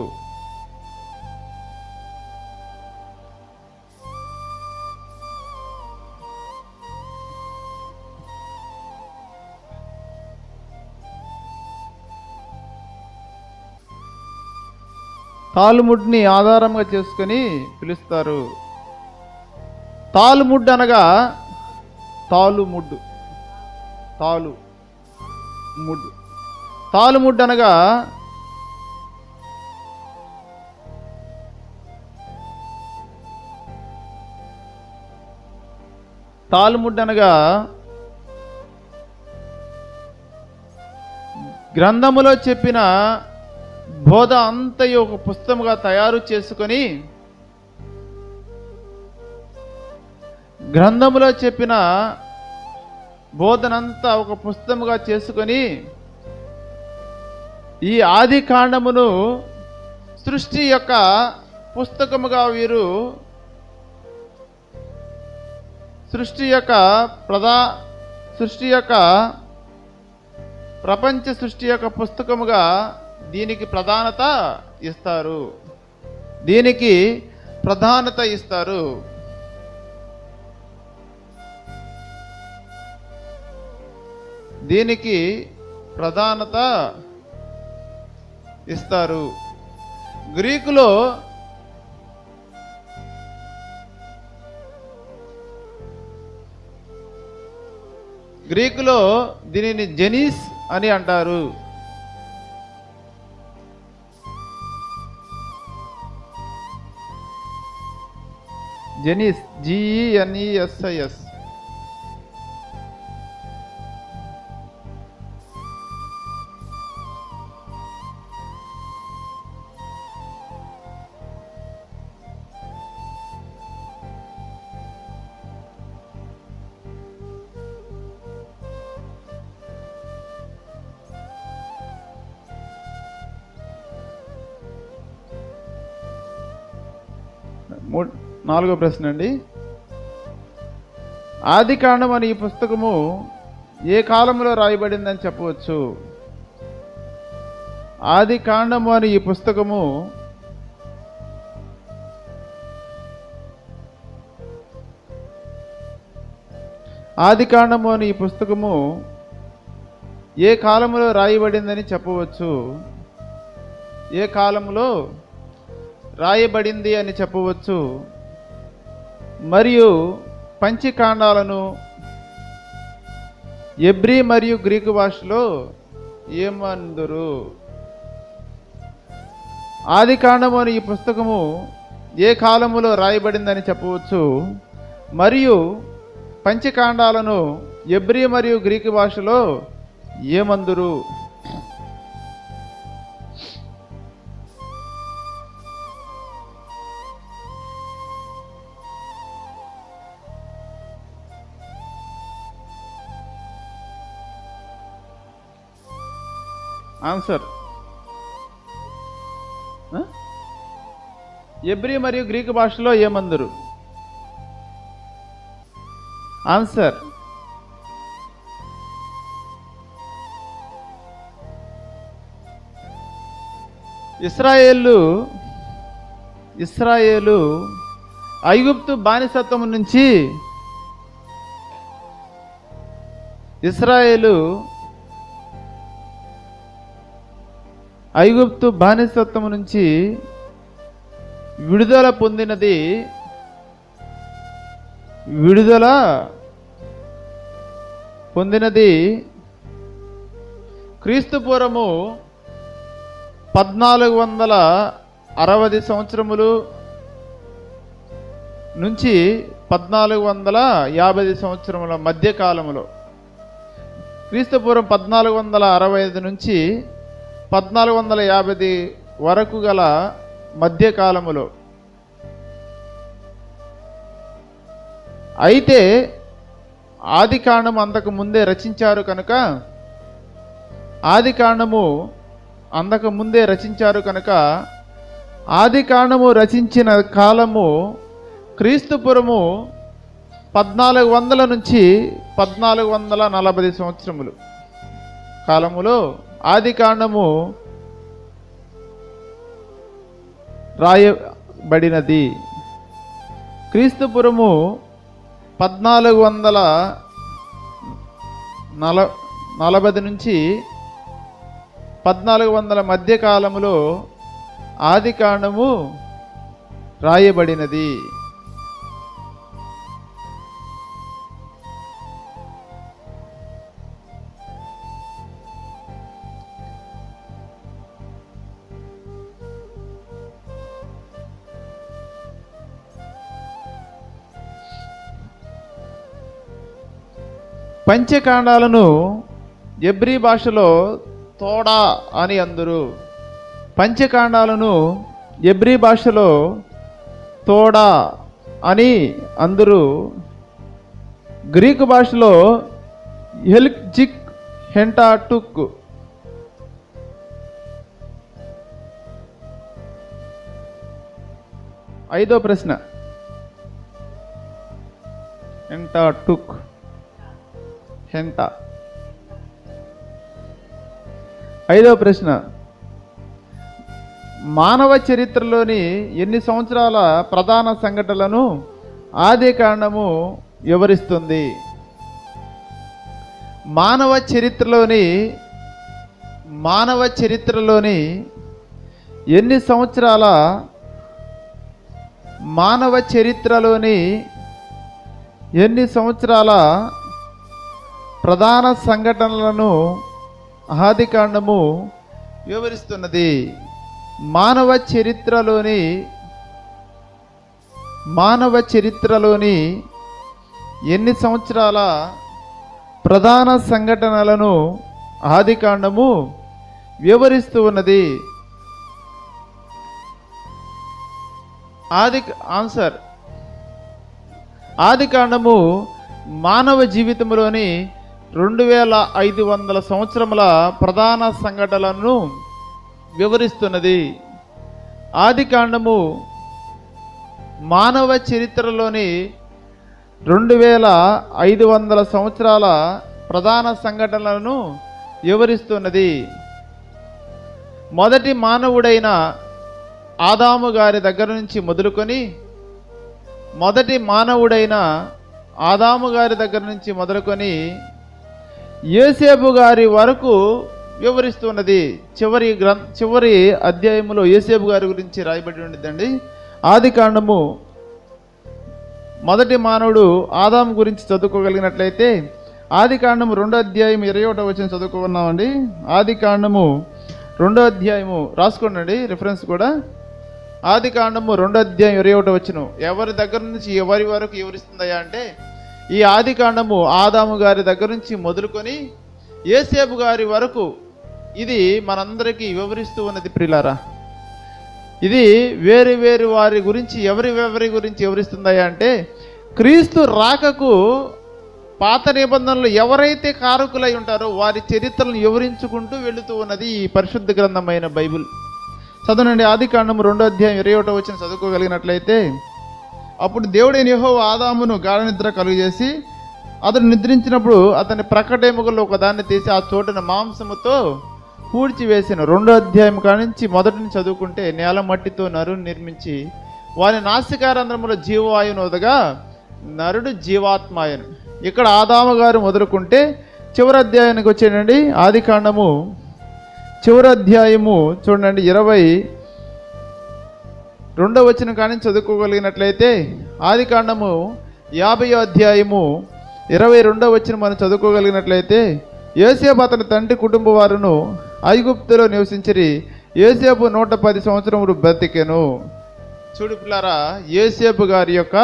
తాల్ముడ్ని ఆధారంగా చేసుకొని పిలుస్తారు. తాల్ముడ్ అనగా తాలుముడ్ అనగా గ్రంథములో చెప్పిన బోధ అంతయు ఒక పుస్తకముగా తయారు చేసుకొని, గ్రంథములో చెప్పిన బోధనంతా ఒక పుస్తకముగా చేసుకొని ఈ ఆది కాండమును సృష్టి యొక్క పుస్తకముగా వీరు సృష్టి యొక్క ప్రపంచ సృష్టి యొక్క పుస్తకముగా దీనికి ప్రాధాన్యత ఇస్తారు. దీనికి ప్రాధాన్యత ఇస్తారు. గ్రీకులో దీనిని జెనిస్ అని అంటారు. జెనిస్, GENESIS. నాలుగో ప్రశ్న అండి. ఆది కాండం అనే ఈ పుస్తకము ఏ కాలంలో రాయబడిందని చెప్పవచ్చు? ఆది కాండము అని ఈ పుస్తకము ఏ కాలములో రాయబడిందని చెప్పవచ్చు? ఏ కాలములో రాయబడింది అని చెప్పవచ్చు? మరియు పంచకాండాలను ఎబ్రీ మరియు గ్రీకు భాషలో ఏమందురు? ఆది కాండము అని ఈ పుస్తకము ఏ కాలములో రాయబడిందని చెప్పవచ్చు? మరియు పంచకాండాలను ఎబ్రీ మరియు గ్రీకు భాషలో ఏమందురు? ఆన్సర్ ఎబ్రీ మరియు గ్రీకు భాషలో ఏమందురు? ఆన్సర్ ఇస్రాయేలు ఐగుప్తు బానిసత్వము నుంచి విడుదల పొందినది క్రీస్తు పూర్వము 1460 సంవత్సరములు నుంచి 1450 సంవత్సరముల మధ్యకాలములో, క్రీస్తు పూర్వం 1465 నుంచి 1450 వరకు గల మధ్యకాలములో. అయితే ఆది కాండము అంతకు ముందే రచించారు కనుక ఆది కాండము రచించిన కాలము క్రీస్తుపురము 1400 నుంచి 1440 సంవత్సరములు కాలములో ఆది కాండము రాయబడినది. క్రీస్తుపురము 1440 నుంచి 1400 మధ్య కాలములో ఆది కాండము రాయబడినది. పంచకాండాలను ఎబ్రీ భాషలో తోడా అని అందురు. పంచకాండాలను ఎబ్రీ భాషలో తోడా అని అందురు. గ్రీకు భాషలో ఎల్జిక్ హెంటాటుక్. ఐదో ప్రశ్న, హెంటాటుక్ హెంటా. ఐదో ప్రశ్న, మానవ చరిత్రలోని ఎన్ని సంవత్సరాల ప్రధాన సంఘటనలను ఆది కాండము వివరిస్తుంది? మానవ చరిత్రలోని ఎన్ని సంవత్సరాల ప్రధాన సంఘటనలను ఆది కాండము వివరిస్తున్నది? మానవ చరిత్రలోని ఎన్ని సంవత్సరాల ప్రధాన సంఘటనలను ఆది కాండము వివరిస్తూ ఉన్నది? ఆన్సర్, ఆది కాండము మానవ జీవితంలోని 2500 సంవత్సరముల ప్రధాన సంఘటనలను వివరిస్తున్నది. ఆది కాండము మానవ చరిత్రలోని 2500 సంవత్సరాల ప్రధాన సంఘటనలను వివరిస్తున్నది. మొదటి మానవుడైన ఆదాము గారి దగ్గర నుంచి మొదలుకొని యోసేపు గారి వరకు వివరిస్తున్నది. చివరి అధ్యాయంలో యోసేపు గారి గురించి రాయబడి ఉండిద్దండి. ఆది కాండము మొదటి మానవుడు ఆదాము గురించి చదువుకోగలిగినట్లయితే ఆది కాండము 2వ అధ్యాయం 21వ వచనం చదువుకున్నామండి. ఆది కాండము 2వ అధ్యాయము రాసుకోండి, రిఫరెన్స్ కూడా. ఆది కాండము 2వ అధ్యాయం 21వ వచనం ఎవరి దగ్గర నుంచి ఎవరి వరకు వివరిస్తుందయా అంటే, ఈ ఆది కాండము ఆదాము గారి దగ్గర నుంచి మొదలుకొని యోసేపు గారి వరకు ఇది మనందరికీ వివరిస్తూ ఉన్నది ప్రియులారా. ఇది వేరు వారి గురించి ఎవరి గురించి వివరిస్తుందయా అంటే, క్రీస్తు రాకకు పాత నిబంధనలు ఎవరైతే కారకులై ఉంటారో వారి చరిత్రలను వివరించుకుంటూ వెళుతూ ఉన్నది ఈ పరిశుద్ధ గ్రంథమైన బైబిల్. చదవనండి, ఆది కాండము 2వ అధ్యాయం 21వ వచనం చదువుకోగలిగినట్లయితే, అప్పుడు దేవుడైన యెహోవా ఆదామును గాఢ నిద్ర కలుగజేసి అతను నిద్రించినప్పుడు అతని ప్రక్కటెముకల్లో ఒకదాన్ని తీసి ఆ చోటున మాంసముతో పూడ్చివేసిన. 2వ అధ్యాయం కానించి మొదటిని చదువుకుంటే, నేల మట్టితో నరుని నిర్మించి వారి నాసికారంధ్రములో జీవవాయువును వదగా నరుడు జీవాత్మాయను. ఇక్కడ ఆదాము గారు మొదలుకుంటే చివరి అధ్యాయానికి వచ్చేయండి. ఆది కాండము చివరి అధ్యాయము చూడండి, 22వ వచనం కానీ చదువుకోగలిగినట్లయితే ఆది కాండము 50వ అధ్యాయము 22వ వచనం మనం చదువుకోగలిగినట్లయితే, యోసేపు అతని తండ్రి కుటుంబ వారును ఐగుప్తులో నివసించిరి. యోసేపు 110 సంవత్సరములు బ్రతికెను. చూడు పిల్లారా, యోసేపు గారి యొక్క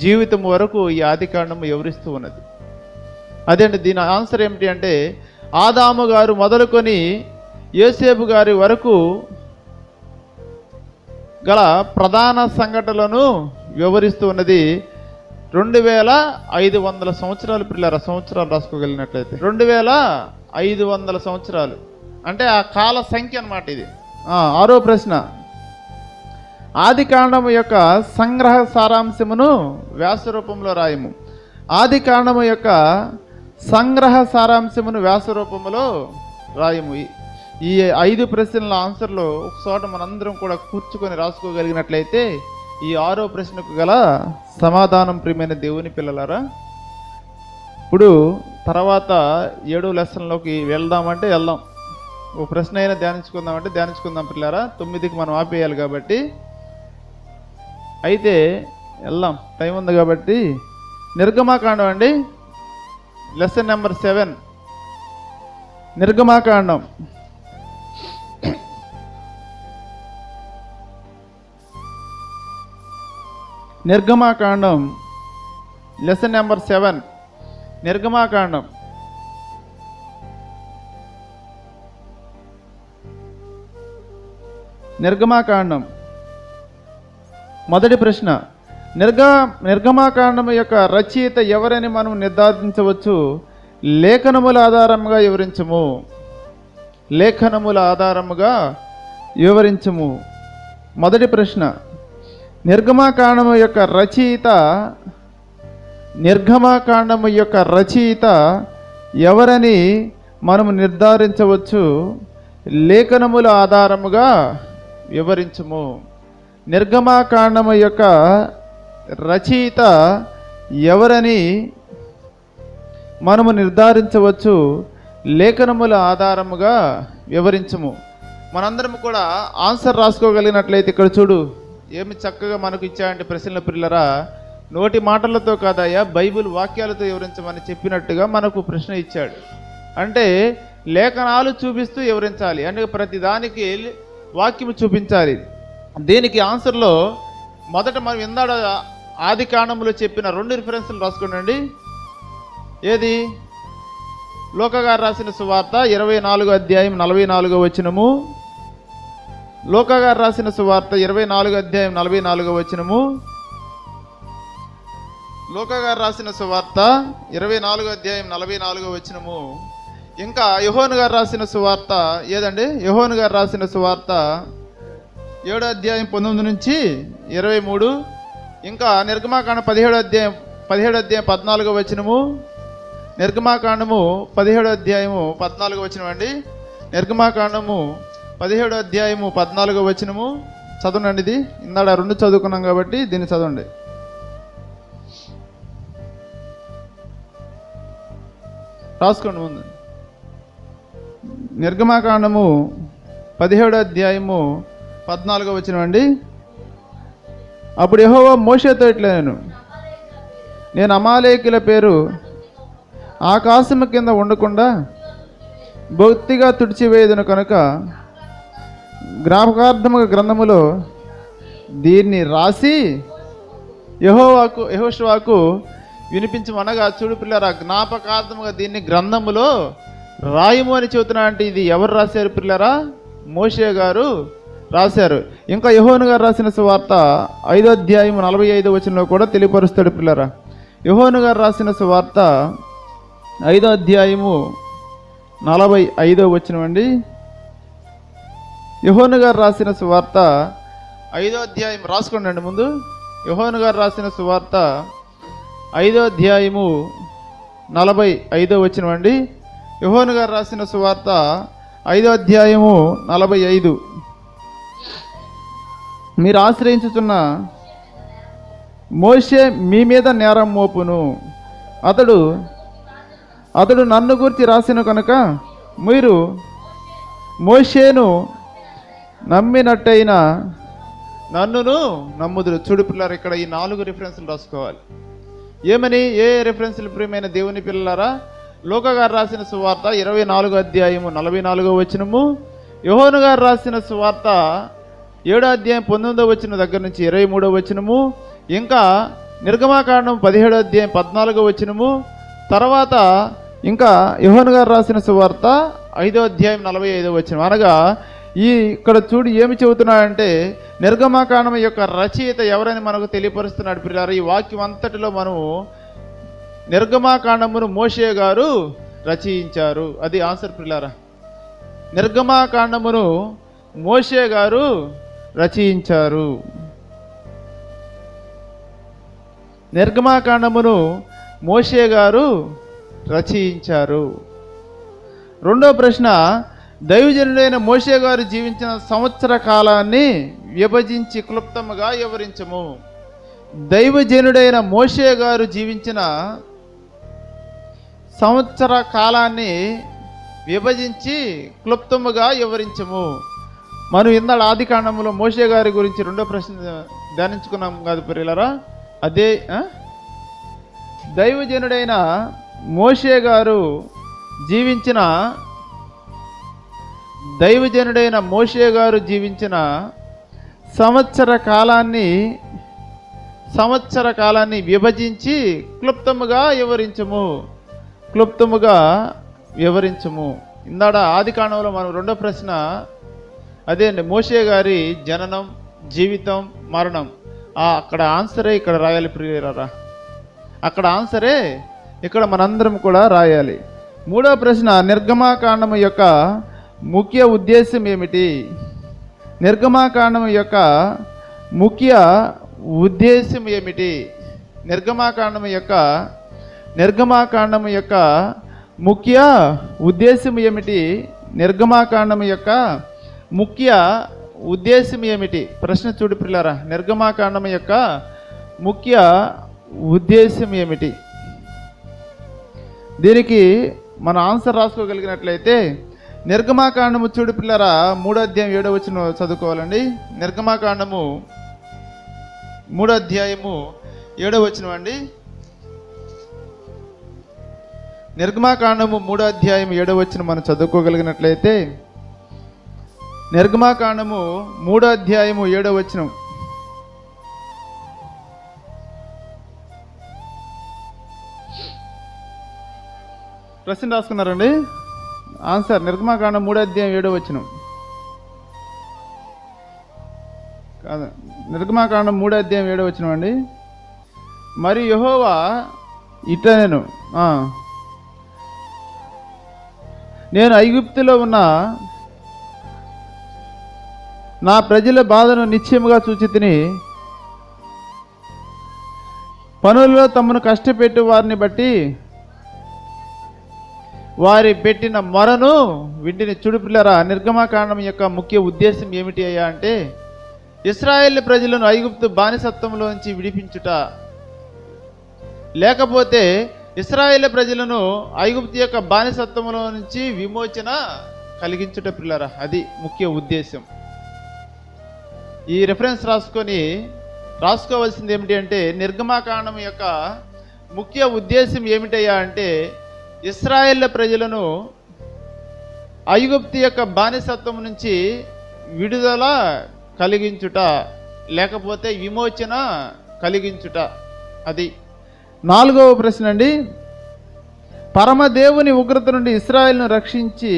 జీవితం వరకు ఈ ఆది కాండము వివరిస్తూ ఉన్నది. అదేంటి దీని ఆన్సర్ ఏమిటి అంటే, ఆదాము గారు మొదలుకొని యోసేపు గారి వరకు గల ప్రధాన సంఘటనలను వివరిస్తూ ఉన్నది. 2500 సంవత్సరాలు పిల్లల సంవత్సరాలు రాసుకోగలిగినట్లయితే 2500 సంవత్సరాలు అంటే ఆ కాల సంఖ్య అన్నమాట ఇది. 6వ ప్రశ్న, ఆది కాండము యొక్క సంగ్రహ సారాంశమును వ్యాస రూపంలో రాయము. ఆది కాండము యొక్క సంగ్రహ సారాంశమును వ్యాస రూపంలో రాయము. ఈ 5 ప్రశ్నల ఆన్సర్లో ఒక చోట మనందరం కూడా కూర్చుకొని రాసుకోగలిగినట్లయితే ఈ 6వ ప్రశ్నకు గల సమాధానం ప్రియమైన దేవుని పిల్లలారా. ఇప్పుడు తర్వాత 7వ లెసన్లోకి వెళ్దామంటే వెళ్దాం, ఒక ప్రశ్న అయినా ధ్యానించుకుందామంటే ధ్యానించుకుందాం పిల్లారా. 9కి మనం ఆపేయాలి కాబట్టి అయితే వెళ్దాం, టైం ఉంది కాబట్టి. నిర్గమాకాండం అండి, లెసన్ నెంబర్ 7 నిర్గమాకాండం. నిర్గమాకాండం లెసన్ నెంబర్ 7 నిర్గమాకాండం. నిర్గమాకాండం మొదటి ప్రశ్న, నిర్గమాకాండం యొక్క రచయిత ఎవరని మనం నిర్ధారించవచ్చు? లేఖనముల ఆధారంగా వివరించము. లేఖనముల ఆధారముగా వివరించము. మొదటి ప్రశ్న, నిర్గమాకాండము యొక్క రచయిత ఎవరని మనము నిర్ధారించవచ్చు? లేఖనముల ఆధారముగా వివరించము. నిర్గమాకాండము యొక్క రచయిత ఎవరని మనము నిర్ధారించవచ్చు? లేఖనముల ఆధారముగా వివరించము. మనందరం కూడా ఆన్సర్ రాసుకోగలిగినట్లయితే ఇక్కడ చూడు ఏమి చక్కగా మనకు ఇచ్చాయంటే ప్రశ్నల పిల్లరా, నోటి మాటలతో కాదయ్యా బైబిల్ వాక్యాలతో వివరించమని చెప్పినట్టుగా మనకు ప్రశ్న ఇచ్చాడు. అంటే లేఖనాలు చూపిస్తూ వివరించాలి, అంటే ప్రతి దానికి వాక్యం చూపించాలి. దీనికి ఆన్సర్లో మొదట మనం ఇందాడ ఆది కాండంలో చెప్పిన 2 రిఫరెన్స్లు రాసుకోండి. ఏది? లోకగారు రాసిన సువార్త 24వ అధ్యాయం 44వ వచనము. లోకగారు రాసిన సువార్త 24వ అధ్యాయం 44వ వచనము. లోకగారు రాసిన సువార్త 24వ అధ్యాయం 44వ వచనము. ఇంకా యోహాను గారు రాసిన సువార్త ఏదండి? యోహాను గారు రాసిన సువార్త 7వ అధ్యాయం 19 నుంచి 23. ఇంకా నిర్గమాకాండం 17వ అధ్యాయం 14వ వచనము. నిర్గమాకాండము 17వ అధ్యాయము 14వ వచనం అండి. నిర్గమాకాండము 17వ అధ్యాయము 14వ వచనము చదవండి. ఇది ఇందాడ 2 చదువుకున్నాం కాబట్టి దీన్ని చదవండి. రాసుకోండి ముందు. నిర్గమాకాండము 17వ అధ్యాయము 14వ వచనం అండి. అప్పుడు యెహోవా మోషేతో ఇట్లనెను, నేను అమాలేకుల పేరు ఆకాశము కింద ఉండకుండా బొత్తిగా తుడిచివేయదును కనుక జ్ఞాపకార్థముగా గ్రంథములో దీన్ని రాసి యెహోషువకు వినిపించమనగా, చూడు పిల్లరా, జ్ఞాపకార్థముగా దీన్ని గ్రంథములో రాయము అని చెబుతున్నా. అంటే ఇది ఎవరు రాశారు పిల్లరా? మోషే గారు రాశారు. ఇంకా యోహాను గారు రాసిన సువార్త 5వ అధ్యాయం 45వ వచనంలో కూడా తెలియపరుస్తాడు పిల్లరా. యోహాను గారు రాసిన సువార్త 5వ అధ్యాయము 45వ వచనం అండి. యోహాను గారు రాసిన సువార్త 5వ అధ్యాయం రాసుకోండి ముందు. యోహాను గారు రాసిన సువార్త 5వ అధ్యాయము 45వ వచనం అండి. యోహాను గారు రాసిన సువార్త 5వ అధ్యాయము 45. మీరు ఆశ్రయించుతున్న మోషే మీ మీద నేరం మోపును, అతడు నన్ను గురించి రాసిన కనుక మీరు మోషేను నమ్మినట్టయినా నన్నును నమ్ముదురు. చూడు పిల్లలు, ఇక్కడ ఈ 4 రిఫరెన్స్లు రాసుకోవాలి. ఏమని? ఏ రిఫరెన్స్లు ప్రియమైన దేవుని పిల్లలారా? లూకా గారు రాసిన సువార్త 24వ అధ్యాయము 44వ వచనము, యోహాను గారు రాసిన సువార్త 7వ అధ్యాయం 19వ వచనం దగ్గర నుంచి 23వ వచనము, ఇంకా నిర్గమాకాండం 17వ అధ్యాయం 14వ వచనము, తర్వాత ఇంకా యోహాను గారు రాసిన సువార్త 5వ అధ్యాయం 45వ వచనం. అనగా ఇక్కడ చూడు ఏమి చెబుతున్నాడంటే, నిర్గమాకాండం యొక్క రచయిత ఎవరని మనకు తెలియపరుస్తున్నాడు పిల్లారా. ఈ వాక్యం అంతటిలో మనము నిర్గమాకాండమును మోషే గారు రచయించారు. అది ఆన్సర్ పిల్లారా. నిర్గమాకాండమును మోషే గారు రచయించారు. నిర్గమాకాండమును మోషే గారు రచయించారు. రెండో ప్రశ్న, దైవజనుడైన మోషే గారు జీవించిన సంవత్సర కాలాన్ని విభజించి క్లుప్తముగా వివరించము. దైవజనుడైన మోషే గారు జీవించిన సంవత్సర కాలాన్ని విభజించి క్లుప్తముగా వివరించము. మనం ఇందాక ఆది కాండంలో మోషే గారి గురించి రెండో ప్రశ్న ధ్యానించుకున్నాం కాదు పిల్లరా. అదే దైవజనుడైన మోషే గారు జీవించిన సంవత్సర కాలాన్ని విభజించి క్లుప్తముగా వివరించము. ఇందాడ ఆది కాండంలో మనం రెండో ప్రశ్న అదే అండి, మోషే గారి జననం, జీవితం, మరణం. అక్కడ ఆన్సరే ఇక్కడ రాయాలి ప్రియరా. అక్కడ ఆన్సరే ఇక్కడ మనందరం కూడా రాయాలి. మూడో ప్రశ్న, నిర్గమాకాండము యొక్క ముఖ్య ఉద్దేశం ఏమిటి? నిర్గమాకాండము యొక్క ముఖ్య ఉద్దేశం ఏమిటి? నిర్గమాకాండము యొక్క ముఖ్య ఉద్దేశం ఏమిటి? నిర్గమాకాండము యొక్క ముఖ్య ఉద్దేశం ఏమిటి? ప్రశ్న చూడు పిల్లారా. నిర్గమాకాండము యొక్క ముఖ్య ఉద్దేశం ఏమిటి? దీనికి మన ఆన్సర్ రాసుకోగలిగినట్లయితే, నిర్గమాకాండము చూడు పిల్లరా 3వ అధ్యాయం 7వ వచనం చదువుకోవాలండి. నిర్గమాకాండము 3వ అధ్యాయము 7వ వచనం అండి. నిర్గమాకాండము 3వ అధ్యాయం 7వ వచనం మనం చదువుకోగలిగినట్లయితే, నిర్గమాకాండము 3వ అధ్యాయము 7వ వచనం. ప్రశ్న రాసుకున్నారండి? ఆన్సర్ నిర్గమాకాండం 3వ అధ్యాయం 7వ వచనం కాదు, నిర్గమాకాండం 3వ అధ్యాయం 7వ వచనం అండి. మరి యెహోవా ఇట్లనెను, నేను ఐగుప్తులో ఉన్న నా ప్రజల బాధను నిశ్చయముగా చూచితిని, పనుల్లో తమను కష్టపెట్టు వారిని బట్టి వారి పెట్టిన మొరను వింటిని. చూడు పిల్లరా, నిర్గమకాండం యొక్క ముఖ్య ఉద్దేశం ఏమిటి అయ్యా అంటే ఇశ్రాయేల్ ప్రజలను ఐగుప్తు బానిసత్వంలోంచి విడిపించుట, లేకపోతే ఇశ్రాయేల్ ప్రజలను ఐగుప్తు యొక్క బానిసత్వంలో నుంచి విమోచన కలిగించుట పిల్లరా. అది ముఖ్య ఉద్దేశం. ఈ రెఫరెన్స్ రాసుకోవాల్సింది ఏమిటి అంటే నిర్గమకాండం యొక్క ముఖ్య ఉద్దేశం ఏమిటయ్యా అంటే ఇశ్రాయేల్ ప్రజలను ఐగుప్తు యొక్క బానిసత్వం నుంచి విడుదల కలిగించుట, లేకపోతే విమోచన కలిగించుట. అది 4వ ప్రశ్న అండి. పరమదేవుని ఉగ్రత నుండి ఇశ్రాయేలును రక్షించి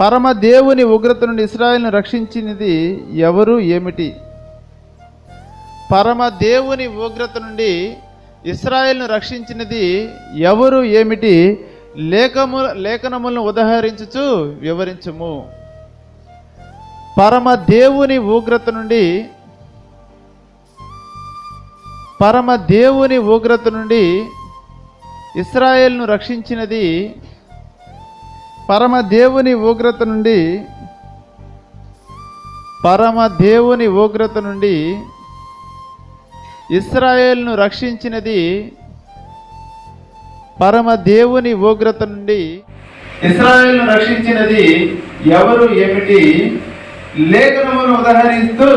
పరమదేవుని ఉగ్రత నుండి ఇశ్రాయేలును రక్షించినది ఎవరు, ఏమిటి? పరమదేవుని ఉగ్రత నుండి ఇశ్రాయేలును రక్షించినది ఎవరు, ఏమిటి? లేఖనములను ఉదహరించుచు వివరించుము. పరమదేవుని ఉగ్రత నుండి ఇశ్రాయేలును రక్షించినది పరమదేవుని ఉగ్రత నుండి ఇశ్రాయేలును రక్షించినది పరమదేవుని ఉగ్రత నుండి ఇశ్రాయేలును రక్షించినది ఎవరు, ఏమిటి? లేఖనములను ఉదహరిస్తూ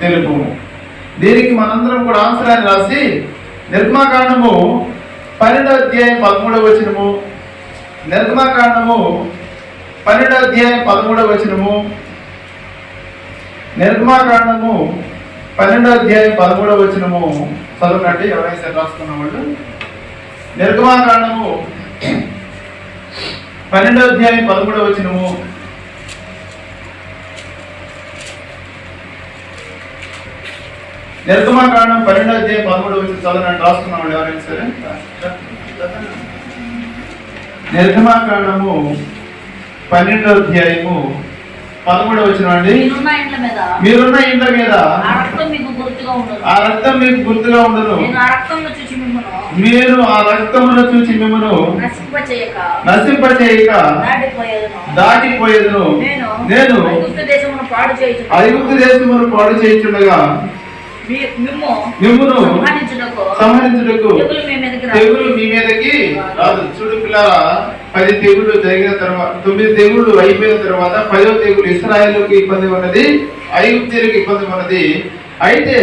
తెలుపుము. దీనికి మనందరం కూడా ఆన్సరాన్ని రాసి నిర్గమకాండము 12వ అధ్యాయం 13వ వచనము, నిర్గమకాండము 12వ అధ్యాయం 13వ వచనము, నిర్గమకాండము 12వ అధ్యాయం 13వ వచనము చదవనండి. ఎవరైనా రాసుకున్న వాళ్ళు నిర్గమకాండము 12వ అధ్యాయం 13వ వచనము, నిర్గమకాండం 12వ అధ్యాయం 13వ వచనం చదవనండి. రాసుకున్న వాళ్ళు ఎవరైనా సరే. నిర్గమకాండము 12వ అధ్యాయము 13వ వచనం అండి. మీరున్న ఇండ్ల మీద ఆ రక్తం మీకు గుర్తుగా ఉండును. మీరు ఆ రక్తమును చూచి మిమ్మును నశింపచేయక దాటిపోయేదును. నేను ఐగుప్తు దేశమును పాడు చేయుచుండగా మిమ్మును సంహరించుటకు తెగులు మీ మీదకి రాదు. చూడు పిల్లరా, 10 తెగులు జరిగిన తర్వాత 9 తెగుళ్ళు అయిపోయిన తర్వాత 10వ తెగులు ఇశ్రాయేలుకు ఇబ్బంది ఉన్నది, ఐగుప్తీయులకు ఇబ్బంది ఉన్నది. అయితే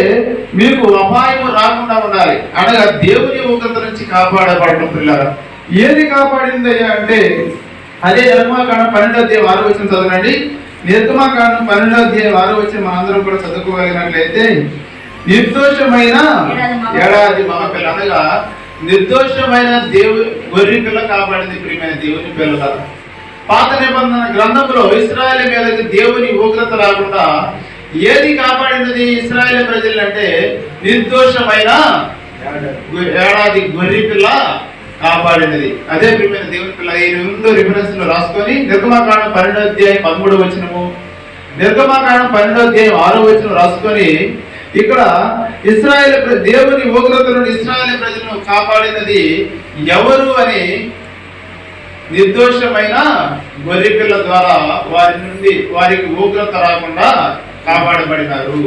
మీకు అపాయం రాకుండా ఉండాలి అనగా దేవుని ఉగ్రత నుంచి కాపాడబడడం. పిల్లరా, ఏది కాపాడిందయ్యా అంటే అదే నిర్గమకాండం 12వ అధ్యాయం 6వ వచనం చదవండి. నిర్గమకాండం 12వ అధ్యాయం 6వ వచనం మనందరం కూడా చదువుకోగలిగినట్లయితే నిర్దోషమైన ఏడాది మగపిల్ల అనగా నిర్దోషమైన గొర్రె పిల్ల కాపాడింది. ప్రియమైన దేవుని పిల్లల పాత నిబంధన గ్రంథంలో ఇశ్రాయేలు మీదకి దేవుని ఉగ్రత రాకుండా ఏది కాపాడినది ఇశ్రాయేలు ప్రజలు అంటే నిర్దోషమైన ఏడాది గొర్రె పిల్ల కాపాడినది. అదే ప్రియమైన దేవుని పిల్ల. ఈ 2 రిఫరెన్స్ లో రాసుకొని నిర్గమకాండం 12వ అధ్యాయం 13వ వచనము, నిర్గమకాండం 12వ అధ్యాయం 6వ వచనం రాసుకొని ఇక్కడ ఇశ్రాయేలు దేవుని ఉగ్రత నుండి ఇశ్రాయేలు ప్రజలను కాపాడినది ఎవరు అని నిర్దోషమైన గొర్రె పిల్ల ద్వారా వారికి ఉగ్రత రాకుండా కాపాడబడినారు.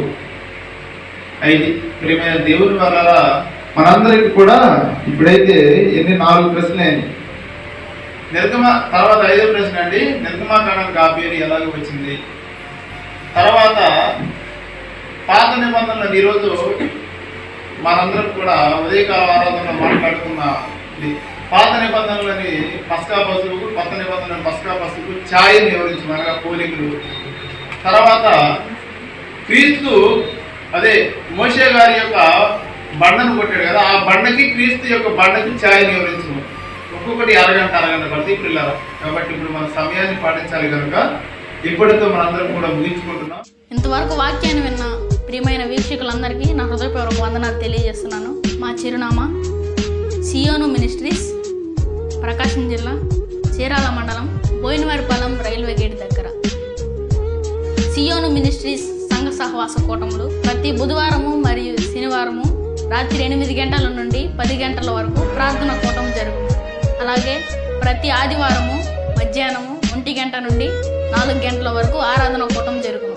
అయితే ప్రియమైన దేవుని వల్ల మనందరికి కూడా ఇప్పుడైతే 4 ప్రశ్నలు అయినాయి. తర్వాత 5వ ప్రశ్న అండి, నిర్గమకాండానికి ఆ పేరు ఎలాగ వచ్చింది? తర్వాత పాత నిబంధనలు ఈరోజు మనందరం కూడా ఉదయకాల ఆరాధనలో మాట్లాడుకున్న పాత నిబంధనలని పస్కా పశువుకు, కొత్త నిబంధనలు పస్కా పశువుకు ఛాయని వివరించమనగా పోలికలు. తర్వాత క్రీస్తు అదే మోషే గారి యొక్క బండను కొట్టాడు కదా, ఆ బండకి క్రీస్తు యొక్క బండకి ఛాయని వివరించము. ఒక్కొక్కటి అరగంట పడుతుంది పిల్లలు. కాబట్టి ఇప్పుడు మన సమయాన్ని పాటించాలి కనుక ఇప్పటితో మనందరం కూడా ముగించుకుంటున్నాం. ఇంతవరకు వాక్యాన్ని విన్న ప్రియమైన వీక్షకులందరికీ నా హృదయపూర్వక వందనాలు తెలియజేస్తున్నాను. మా చిరునామా సియోను మినిస్ట్రీస్, ప్రకాశం జిల్లా, చీరాల మండలం, బోయినవారిపాలెం రైల్వే గేట్ దగ్గర. సియోను మినిస్ట్రీస్ సంఘ సహవాస కూటములు ప్రతి బుధవారము మరియు శనివారము రాత్రి 8 గంటల నుండి 10 గంటల వరకు ప్రార్థన కూటం జరుగును. అలాగే ప్రతి ఆదివారము మధ్యాహ్నము 1 గంట నుండి 4 గంటల వరకు ఆరాధన కూటం జరుగును.